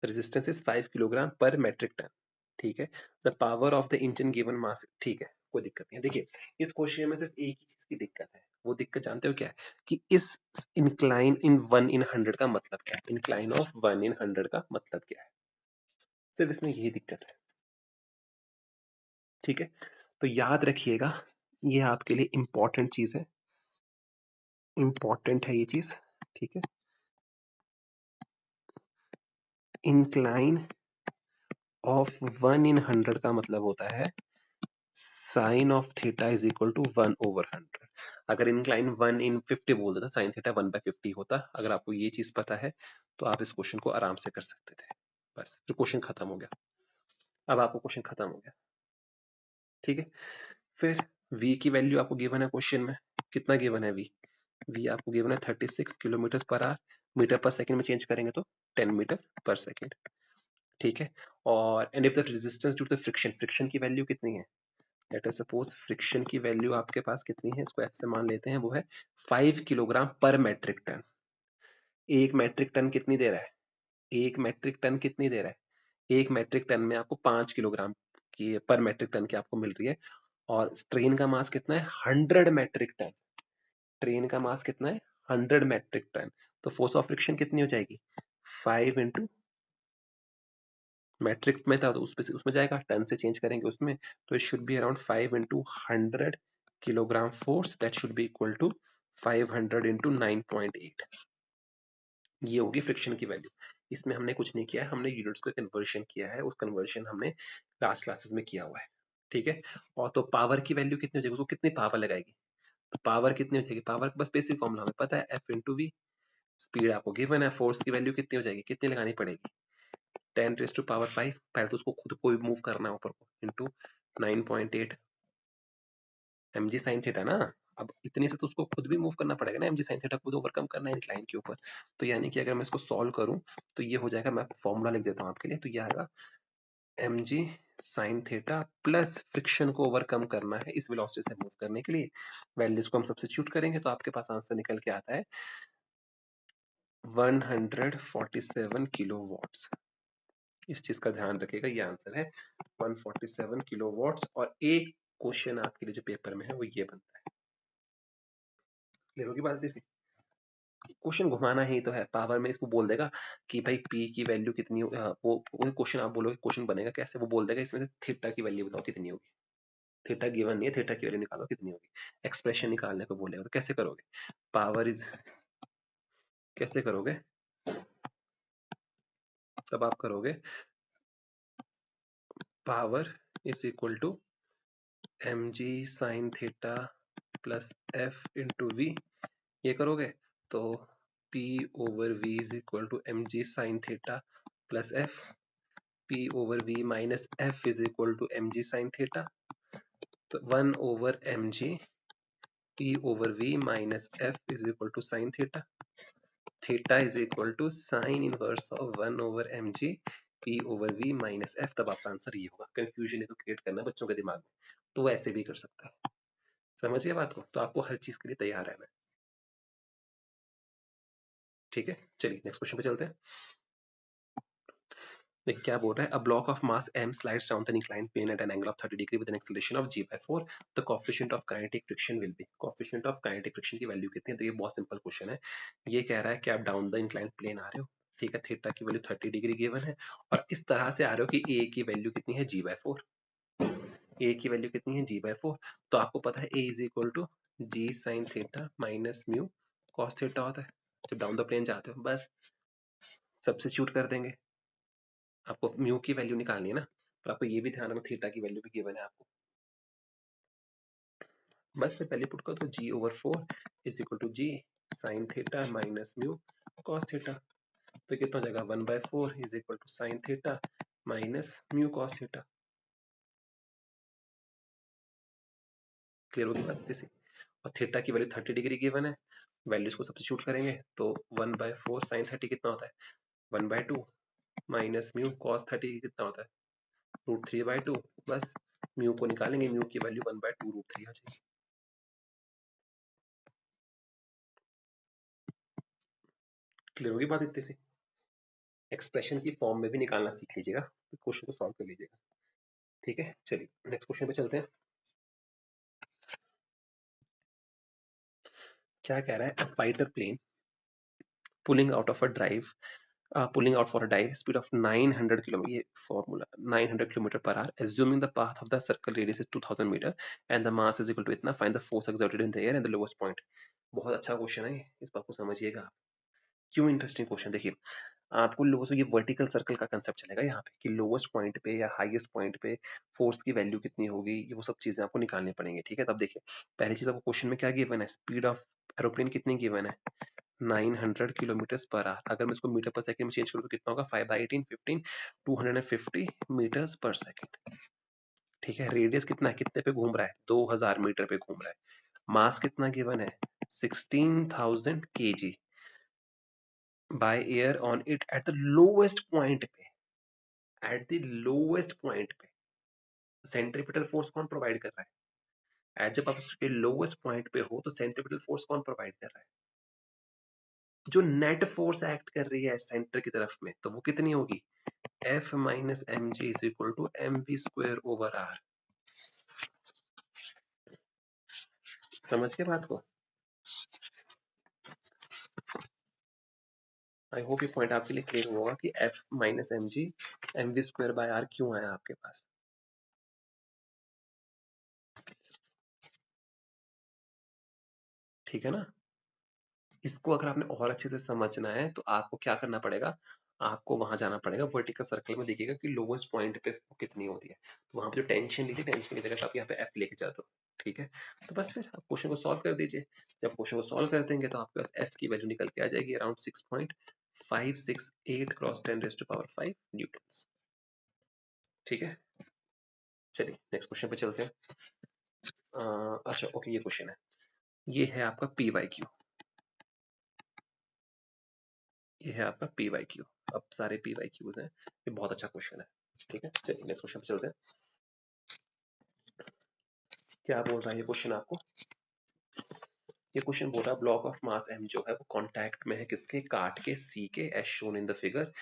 Resistance is 5 kilogram पर metric ton. ठीक है. The power of the engine given mass. ठीक है, कोई दिक्कत नहीं है. देखिए, इस क्वेश्चन में सिर्फ एक ही चीज की दिक्कत है. वो दिक्कत जानते हो क्या है? कि इस इंक्लाइन इन 1 in 100 का मतलब क्या है? इंक्लाइन ऑफ 1 in 100 का मतलब क्या है? सिर्फ इसमें यही दिक्कत है. ठीक है, तो याद रखिएगा, ये आपके लिए इंपॉर्टेंट चीज है. इंपॉर्टेंट है ये चीज. ठीक है, इंक्लाइन ऑफ 1 in 100 का मतलब होता है sine of theta is equal to 1/100. अगर इंक्लाइन 1 in 50 बोल देता, साइन थीटा 1/50 होता. अगर आपको ये चीज पता है तो आप इस क्वेश्चन को आराम से कर सकते थे. बस, फिर क्वेश्चन खत्म हो गया. अब आपको क्वेश्चन खत्म हो गया. ठीक है, फिर v की वैल्यू आपको गिवन है क्वेश्चन में. कितना गिवन है v? v आपको गिवन है 36 kilometre per hour. Metre per second में चेंज करेंगे तो 10 मीटर पर सेकंड. ठीक है, और and if the resistance due to friction, friction की वैल्यू कितनी है? लेट अस सपोज फ्रिक्शन की वैल्यू आपके पास कितनी है, इसको f से मान लेते हैं, वो है 5 किलोग्राम पर मेट्रिक टन. एक मेट्रिक टन कितनी दे रहा है? एक मेट्रिक टन कितनी दे रहा है? एक मेट्रिक टन में आपको 5 किलोग्राम की पर मेट्रिक टन की आपको मिल रही है. और ट्रेन का मास कितना है? 100 मेट्रिक टन. ट्रेन का मास कितना है? 100 मेट्रिक टन. तो फोर्स ऑफ फ्रिक्शन कितनी हो जाएगी? 5 इंटू मेट्रिक में था तो उसमें जाएगा, टन से चेंज करेंगे उसमें, तो it should be around 5 into 100 kilogram force. That should be equal to 500 into 9.8. ये होगी फ्रिक्शन की वैल्यू. इसमें हमने कुछ नहीं किया है, हमने यूनिट्स को कन्वर्शन किया है. उस कन्वर्शन हमने लास्ट क्लासेस में किया हुआ है. ठीक है, और तो पावर की वैल्यू कितनी हो जाएगी? उसको कितनी पावर लगाएगी? तो पावर कितनी हो जाएगी? पावर बस बेसिक फॉर्मूला हमें पता है, एफ इंटू वी. स्पीड आपको गिवन है. फोर्स की वैल्यू कितनी हो जाएगी? कितनी लगानी पड़ेगी? 10⁵5. पहले तो उसको खुद को मूव करना है ऊपर को, इंटू 9.8 mg साइन थीटा ना. अब इतने से तो उसको खुद भी मूव करना पड़ेगा ना, mg साइन थीटा खुद ओवरकम करना है इंक्लाइन के ऊपर. तो यानी कि अगर मैं इसको सॉल्व करूं तो ये हो जाएगा, मैं फॉर्मूला लिख देता हूं आपके लिए. तो ये आएगा mg sine theta plus friction को ओवरकम करना है इस वेलोसिटी से मूव करने के लिए. वैल्यूज को हम सब्स्टिट्यूट करेंगे तो आपके पास आंसर निकल के आता है 147 किलोवाट्स. इस चीज का ध्यान रखिएगा, ये आंसर है 147 किलोवाट्स. और एक क्वेश्चन आपके लिए जो पेपर में है वो ये बनता है. क्लियर होगी बात? इसी क्वेश्चन घुमाना ही तो है. पावर में इसको बोल देगा कि भाई पी की वैल्यू कितनी वो क्वेश्चन आप बोलोगे, क्वेश्चन बनेगा कैसे? वो बोल देगा इसमें से थीटा की वैल्यू बताओ कितनी होगी. थीटा गिवन नहीं है, थीटा की वैल्यू निकालो कितनी होगी. एक्सप्रेशन निकालने को बोलेगा तो कैसे करोगे? पावर इज, कैसे करोगे? तब आप करोगे power is equal to mg sine theta plus f into v. ये करोगे तो p over v is equal to mg sine theta plus f. p over v minus f is equal to mg sine theta. तो 1 over mg p over v minus f is equal to sine theta. Theta is equal to sine inverse of 1 over mg p over v minus f. तब आपका answer ये होगा. Confusion तो create करना बच्चों के दिमाग में, तो ऐसे भी कर सकता है. समझिए बात को. तो आपको हर चीज के लिए तैयार रहना है. ठीक है, चलिए नेक्स्ट क्वेश्चन पे चलते हैं. देखिए क्या बोल रहा है. A block of mass m slides down the inclined plane at an angle of 30 degree with an acceleration of g/4. The coefficient of kinetic friction will be. Coefficient of kinetic friction की value कितनी है? तो ये बहुत simple question है. ये कह रहा है कि आप डाउन द इंक्लाइंड प्लेन आ रहे हो. ठीक है, थीटा की वैल्यू 30 डिग्री गिवन है और इस तरह से आ रहे हो कि a की वैल्यू कितनी है? g/4. a की वैल्यू कितनी है? g/4. तो आपको पता है a is equal to g sine theta minus mu cos theta होता है. जब डाउन द प्लेन जाते हो बस सब्स्टिट्यूट कर देंगे. आपको म्यू की वैल्यू निकालनी है ना, तो आपको ये भी ध्यान रखना थीटा की वैल्यू भी गिवन है आपको. बस फिर पहले पुट करो तो g over 4 is equal to g sine theta minus mu cos theta. तो कितना हो जाएगा? 1/4 is equal to sine theta minus mu cos theta. Clear होगी बात? इसी और थीटा की वैल्यू 30 डिग्री गिवन है, वैल्यूज को सब्स्टिट्यूट करेंगे तो 1/4 साइन 30 कितना होता है, 1/2 माइनस म्यू कॉस 30 कितना होता है, √3/2। बस म्यू को निकालेंगे, म्यू की वैल्यू 1/2 √3 आ जाएगी। क्लियर होगी बात इतनी सी? एक्सप्रेशन की फॉर्म में भी निकालना सीख लीजिएगा, क्वेश्चन को सॉल्व कर लीजिएगा। ठीक है, चलिए नेक्स्ट क्वेश्चन पे चलते हैं। क्या कह रहा है, fighter plane pulling out of a drive pulling out for a dive speed of 900 kilometer, ये formula 900 kilometer per hour, assuming the path of the circle radius is 2000 meter and the mass is equal to इतना, find the force exerted in the air and the lowest point। बहुत अच्छा question है, इस बात को समझिएगा आप। क्यों इंटरेस्टिंग क्वेश्चन, देखिए आपको लोवेस्ट, ये वर्टिकल सर्कल का कंसेप्ट चलेगा यहाँ पे कि लोवेस्ट पॉइंट पे या हाईएस्ट पॉइंट पे फोर्स की वैल्यू कितनी होगी, ये वो सब चीजें आपको निकालनी पड़ेंगी। ठीक है, तब देखिए पहली चीज आपको क्वेश्चन में क्या गिवन है, स्पीड ऑफ एरोप्लेन कितनी गिवन है, 900 किलोमीटर पर आवर। अगर मैं इसको मीटर पर सेकंड में चेंज करूँ तो कितना होगा, 5/18 15 250 मीटर्स पर सेकंड। ठीक है, रेडियस कितना है, कितने पे घूम रहा है, 2000 मीटर पे घूम रहा है। मास कितना गिवन है, 16,000 kg by air on it at the lowest point पे, एट द लोवेस्ट पॉइंट पे सेंट्रीपिटल फोर्स कौन प्रोवाइड कर रहा है, एज जब आप उसके लोवेस्ट पॉइंट पे हो तो सेंट्रीपिटल फोर्स कौन प्रोवाइड कर रहा है, जो नेट फोर्स एक्ट कर रही है सेंटर की तरफ में, तो वो कितनी होगी, F minus m g is equal to m v square over r. समझ के बात को, आई होप ये पॉइंट आपके लिए क्लियर होगा कि F minus m g m v square by r क्यों आया आपके पास। ठीक है ना, इसको अगर आपने और अच्छे से समझना है तो आपको क्या करना पड़ेगा, आपको वहां जाना पड़ेगा वर्टिकल सर्कल में, देखिएगा कि लोवेस्ट पॉइंट पे कितनी होती है, तो वहां पे जो टेंशन ली थी, टेंशन की जगह आप यहाँ पे एफ लेके जाते हो। ठीक है, तो बस फिर आप क्वेश्चन को सॉल्व कर दीजिए, जब क्वेश्चन को सॉल्व कर देंगे तो आपके पास एफ की वैल्यू निकल के आ जाएगी अराउंड 6.568 क्रॉस 10⁵ न्यूटन। ठीक है, चलिए नेक्स्ट क्वेश्चन पे चलते हैं। अच्छा ओके, ये क्वेश्चन है, ये है आपका पी वाई क्यू, ये है आपका पी वाई क्यू। अब सारे पी वाई क्यूज हैं, ये बहुत अच्छा क्वेश्चन है। ठीक है, चलिए नेक्स्ट क्वेश्चन पे चलते हैं। क्या बोल रहा है ये क्वेश्चन आपको, ये क्वेश्चन बोल रहा है ब्लॉक ऑफ मास m जो है वो कांटेक्ट में है किसके, काट के c के, as shown in the figure,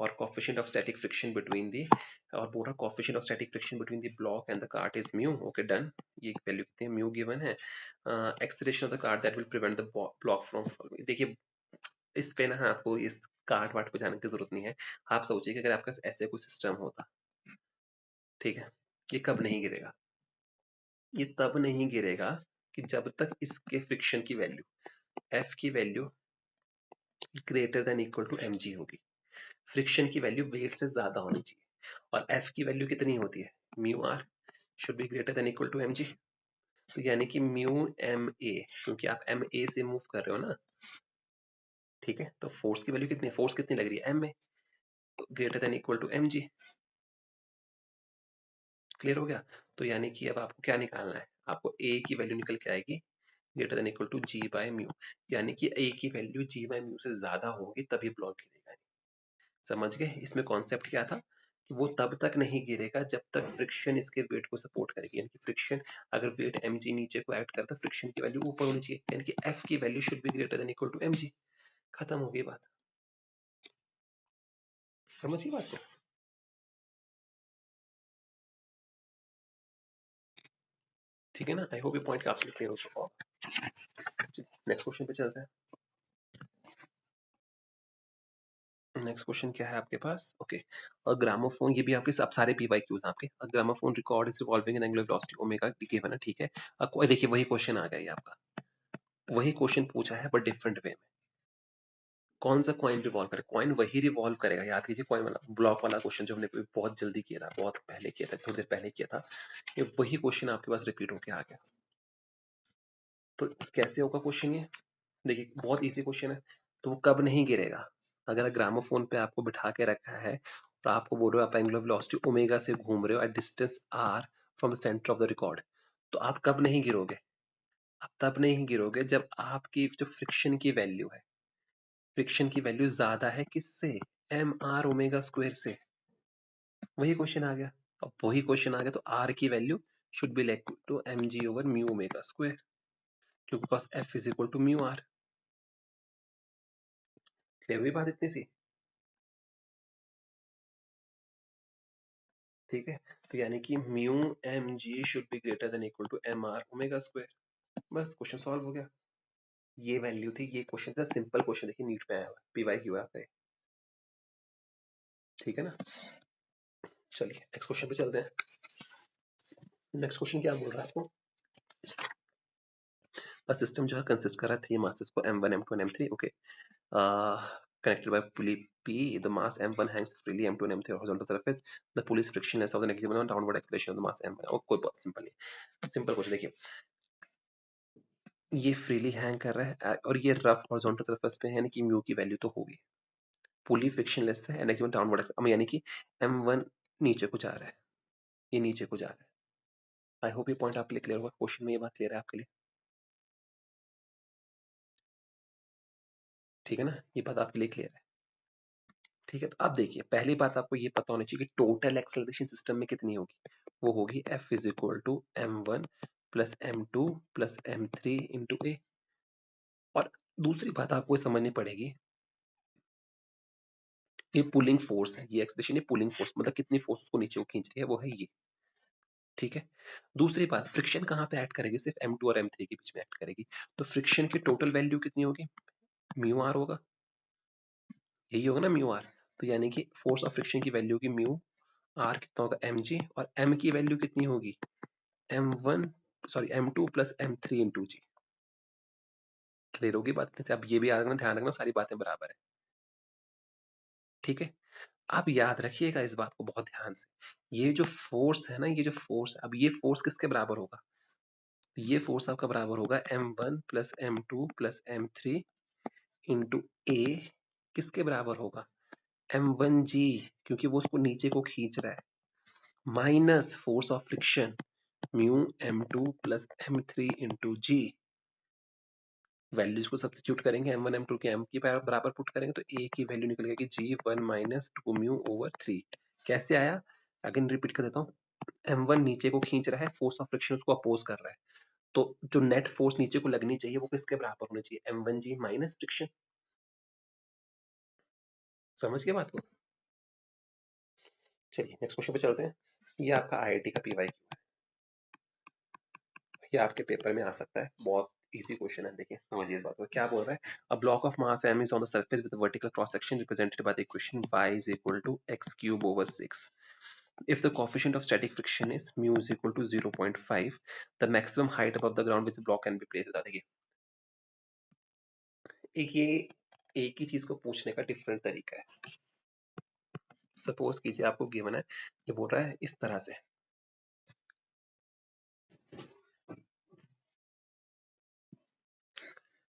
और coefficient of static friction between the, और बोल रहा coefficient of static friction between the block and the cart is mu. Okay done, ये वैल्यू कितनी है, म्यू गिवन है। Acceleration of the cart that will prevent the block from following. देखिए इस पे ना आपको इस कार्ट वाट पे जाने की जरूरत नहीं है, आप सोचिए कि अगर आपके पास ऐसे कोई सिस्टम होता, ठीक है, ये कब नहीं गिरेगा, ये तब नहीं गिरेगा कि जब तक इसके फ्रिक्शन की वैल्यू F की value greater than equal to m g होगी, फ्रिक्शन की वैल्यू वेट से ज्यादा होनी चाहिए, और F की वैल्यू कितनी होती है, mu r should be greater than equal to m g. तो यानी कि म्यू एम ए, क्योंकि आप एम ए से मूव कर रहे हो ना, ठीक है, तो फोर्स की वैल्यू कितनी है, फोर्स कितनी लग रही है एम ए, तो greater than equal to m g. Clear हो गया, तो यानी कि अब आपको क्या निकालना है, आपको ए की वैल्यू निकल के आएगी greater than equal to g by mu, यानी कि ए की वैल्यू जी बाय म्यू से ज्यादा होगी तभी ब्लॉक गिरेगा। समझ गए, इसमें कॉन्सेप्ट क्या था कि वो तब तक नहीं गिरेगा जब तक फ्रिक्शन इसके वेट को सपोर्ट करेगी, यानी कि फ्रिक्शन, अगर वेट एम जी नीचे को एक्ट करता है, फ्रिक्शन की वैल्यू ऊपर होनी चाहिए, यानी कि एफ की value should be greater than equal to m g. खत्म हो गई बात, समझिए बात को। ठीक है ना, आई होप ये पॉइंट काफी क्लियर हो चुका होगा। नेक्स्ट क्वेश्चन पे चलते हैं। नेक्स्ट क्वेश्चन क्या है आपके पास, ओके, और ग्रामोफोन, ये भी आपके सब सारे पी वाई क्यूज आपके, gramophone record is revolving in angular velocity omega given है। ठीक है, अब कोई देखिए वही क्वेश्चन आ गया, ये आपका वही क्वेश्चन पूछा है बट डिफरेंट वे में। कौन सा कॉइन रिवॉल्व करे, कॉइन वही रिवॉल्व करेगा, याद कीजिए कॉइन वाला ब्लॉक वाला क्वेश्चन जो हमने बहुत जल्दी किया था, बहुत पहले किया था, थोड़ी देर पहले किया था, ये वही क्वेश्चन आपके पास रिपीट होके आ गया। तो कैसे होगा क्वेश्चन ये, देखिए बहुत इजी क्वेश्चन है। तो वो कब नहीं गिरेगा, अगर ग्रामोफोन पे आपको बिठा के रखा है और आपको बोल रहे हो आप एंगुलर वेलोसिटी ओमेगा से घूम रहे हो at distance r from the centre of the record, तो आप कब नहीं गिरोगे, आप तब नहीं गिरोगे जब आपकी जो फ्रिक्शन की वैल्यू है, फ्रिक्शन की वैल्यू ज्यादा है किससे, एम आर ओमेगा स्क्वायर से। वही क्वेश्चन आ गया। अब वही क्वेश्चन आ गया तो आर की value should be like to m ji over mu omega square, क्योंकि बस f is equal to mu r. Clear हुई बात इतनी सी? ठीक है, तो यानी कि mu M g should be greater than equal to m r omega square. बस क्वेश्चन सॉल्व हो गया। ये वैल्यू थी, ये क्वेश्चन था, सिंपल क्वेश्चन, देखिए नीट पे आया हुआ पीवाई क्यू आपका। ठीक है ना? चलिए नेक्स्ट क्वेश्चन पे चलते हैं। नेक्स्ट क्वेश्चन क्या बोल रहा है आपको? A system जो है कंसिस्ट कर रहा है थ्री masses को m1 m2 and m3, okay, connected by pulley P. The mass m1 hangs freely, m2 and m3 are horizontal surface. The pulley is frictionless of the negative one downward acceleration of the mass m1. और कोई बहुत simple है, simple question. देखिए ये freely hang कर रहा है और ये रफ हॉरिजॉन्टल सरफेस पे है, यानी कि म्यू की वैल्यू तो होगी। पुली फ्रिक्शनलेस है, नेगेटिव डाउनवर्ड, यानी कि m1 नीचे को जा रहा है, ये नीचे को जा रहा है। आई होप ये पॉइंट आपके लिए क्लियर होगा, क्वेश्चन में ये बात क्लियर है आपके लिए? ठीक है ना, ये बात आपके लिए क्लियर है? ठीक है, तो अब देखिए पहली बात आपको ये पता होनी चाहिए कि टोटल एक्सेलरेशन सिस्टम में कितनी होगी। वो होगी F is equal to m1 plus m2 plus m3 into a. और दूसरी बात आपको समझनी पड़ेगी, ये पुलिंग फोर्स है, ये एक्सेलरेशन, ये पुलिंग फोर्स मतलब कितनी फोर्स को नीचे को खींच रही है, वो है ये। ठीक है, दूसरी बात फ्रिक्शन कहाँ पे ऐड करेगी, सिर्फ m2 और m3 के बीच में ऐड करेगी, तो फ्रिक्शन की टोटल वैल्यू कितनी होगी, म्यू आर होगा, यही होगा ना म्यू आर। तो यानी कि फोर्स ऑफ फ्रिक्शन की वैल्यू की म्यू आर कितना होगा mg, और m की वैल्यू कितनी होगी m1 sorry m2 plus m3 into g. Clear होगी बात? अब ये भी ध्यान रखना सारी बातें बराबर है। ठीक है, आप याद रखिएगा इस बात को बहुत ध्यान से, ये जो फोर्स है ना, ये जो फोर्स, अब ये फोर्स किसके बराबर होगा, ये फोर्स आपका बराबर होगा m1 plus m2 plus m3 into ए, किसके बराबर होगा, m1g, क्योंकि वो उसको नीचे को खींच रहा है, minus force of friction mu m2 plus m3 into g. Values को सब्स्टिट्यूट करेंगे, m1 m2 के m की बराबर पुट करेंगे तो a की वैल्यू निकल गई g1 माइनस 2 म्यू ओवर 3। कैसे आया, अगेन रिपीट कर देता हूँ, m1 नीचे को खींच रहा है, फोर्स ऑफ फ्रिक्शन उसको अपोज कर रहा है, तो जो नेट फोर्स नीचे को लगनी चाहिए वो किसके बराबर होनी चाहिए, m1g माइनस फ्रिक्शन। समझ गए बात को? चलिए नेक्स्ट क्वेश्चन पे चलते हैं। ये आपका आईआईटी का पीवाई, ये आपके पेपर में आ सकता है, बहुत इजी क्वेश्चन है। देखिए समझिए इस बात को, क्या बोल रहा है, a block of mass m is on the surface with a vertical cross section represented by the equation y is equal to x cube over 6. If the coefficient of static friction is mu is equal to 0.5, the maximum height above the ground which the block can be placed। देखिए एक ये एक ही चीज को पूछने का different तरीका है। सपोज कीजिए आपको गिवन है, ये बोल रहा है इस तरह से,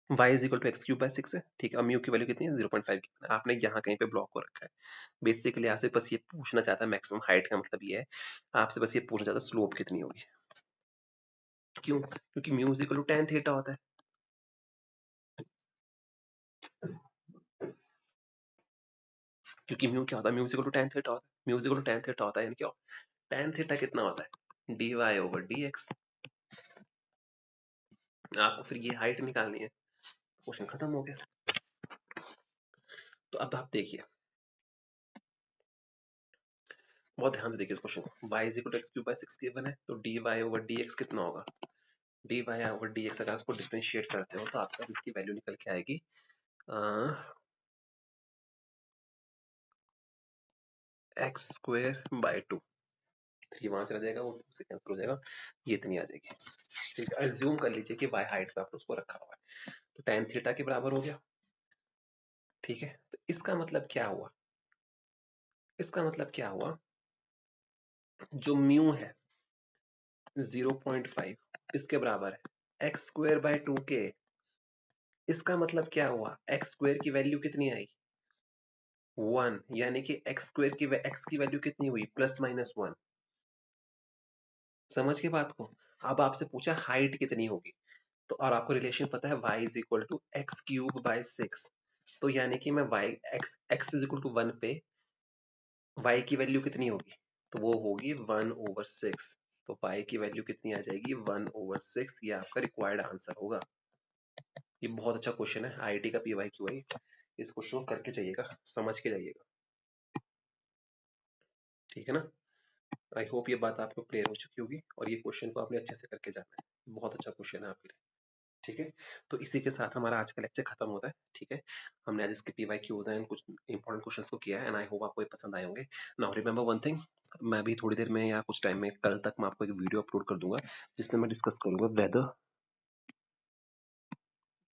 y is equal to x cube by 6 है, ठीक है, और म्यू की वैल्यू कितनी है 0.5 की, आपने यहाँ कहीं पे ब्लॉक को रखा है। बेसिकली आपसे बस ये पूछना चाहता है, मैक्सिमम हाइट का मतलब ये है, आपसे बस ये पूछना चाहता है स्लोप कितनी होगी। क्यों? क्योंकि mu is equal to tan theta होता है। क्योंकि म्यू क्या होता है, mu is equal to tan theta होता है, mu is equal to tan theta होता है, यानी क्या, tan थीटा कितना होता है, dy ओवर dx। आपको फिर ये हाइट निकालनी है, क्वेश्चन खत्म हो गया। तो अब आप देखिए, बहुत ध्यान से देखिए इस क्वेश्चन को, y is equal to x cube by 6 given है, तो dy ओवर dx कितना होगा, dy ओवर dx अगर आपको डिफरेंशिएट करते हो तो आपके पास इसकी वैल्यू निकल के आएगी एक्स स्क्वायर बाय 2, थ्री वहां चला जाएगा, वो 2 से कैंसिल हो जाएगा, ये इतनी आ जाएगी। ठीक है, अज्यूम कर लीजिए कि y हाइट पे आपने उसको रखा हुआ है, तो tan थीटा के बराबर हो गया। ठीक है, तो इसका मतलब क्या हुआ, इसका मतलब क्या हुआ, जो म्यू है 0.5 इसके बराबर है एक्स स्क्वायर बाय 2 के। इसका मतलब क्या हुआ, एक्स स्क्वायर की वैल्यू कितनी आई 1, यानी कि एक्स स्क्वायर की एक्स की वैल्यू कितनी हुई +-1। समझ के बात को? अब आपसे पूछा हाइट कितनी होगी, तो और आपको रिलेशन पता है y is equal to x cube by 6, तो यानी कि मैं y x is equal to 1 पे y की वैल्यू कितनी होगी, तो वो होगी 1/6। तो y की वैल्यू कितनी आ जाएगी, 1/6। ये आपका रिक्वायर्ड आंसर होगा। ये बहुत अच्छा क्वेश्चन है, आईआईटी का PYQI। इस क्वेश्चन को करके जाइएगा, समझ के जाइएगा, ठीक है ना। आई होप ये बात आपको क्लियर हो चुकी होगी और ये क्वेश्चन को आपने अच्छे से करके जाना है, बहुत अच्छा क्वेश्चन है आपके लिए, ठीक है। तो इसी के साथ हमारा आज का लेक्चर खत्म होता है, ठीक है। हमने आज इसके PYQs एंड कुछ इंपॉर्टेंट क्वेश्चंस को किया है एंड आई होप आपको ये पसंद आए होंगे। नाउ रिमेंबर वन थिंग, मैं भी थोड़ी देर में या कुछ टाइम में कल तक मैं आपको एक वीडियो अपलोड कर दूंगा जिसमें मैं डिस्कस करूंगा whether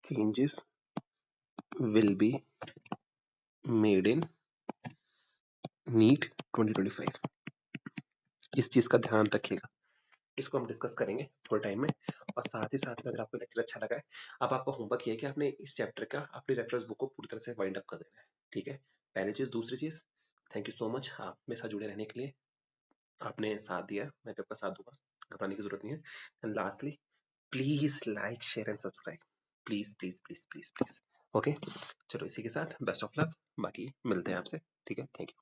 changes will be made in NEET 2025। इस चीज का ध्यान रखिएगा, इसको हम डिस्कस करेंगे थोड़े टाइम में। और साथ ही साथ में अगर आपको लेक्चर अच्छा लगा है, अब आपका होमवर्क ये है कि आपने इस चैप्टर का अपनी रेफरेंस बुक को पूरी तरह से वाइंड अप कर देना है, ठीक है। पहली चीज। दूसरी चीज, थैंक यू सो मच आप मेरे साथ जुड़े रहने के लिए, आपने साथ दिया, मैं भी आपका साथ दूंगा, घबराने की जरूरत नहीं है। And lastly, please like share and subscribe, please please please please please. Okay, चलो इसी के साथ बेस्ट ऑफ लक, बाकी मिलते हैं आपसे, ठीक है। Thank you.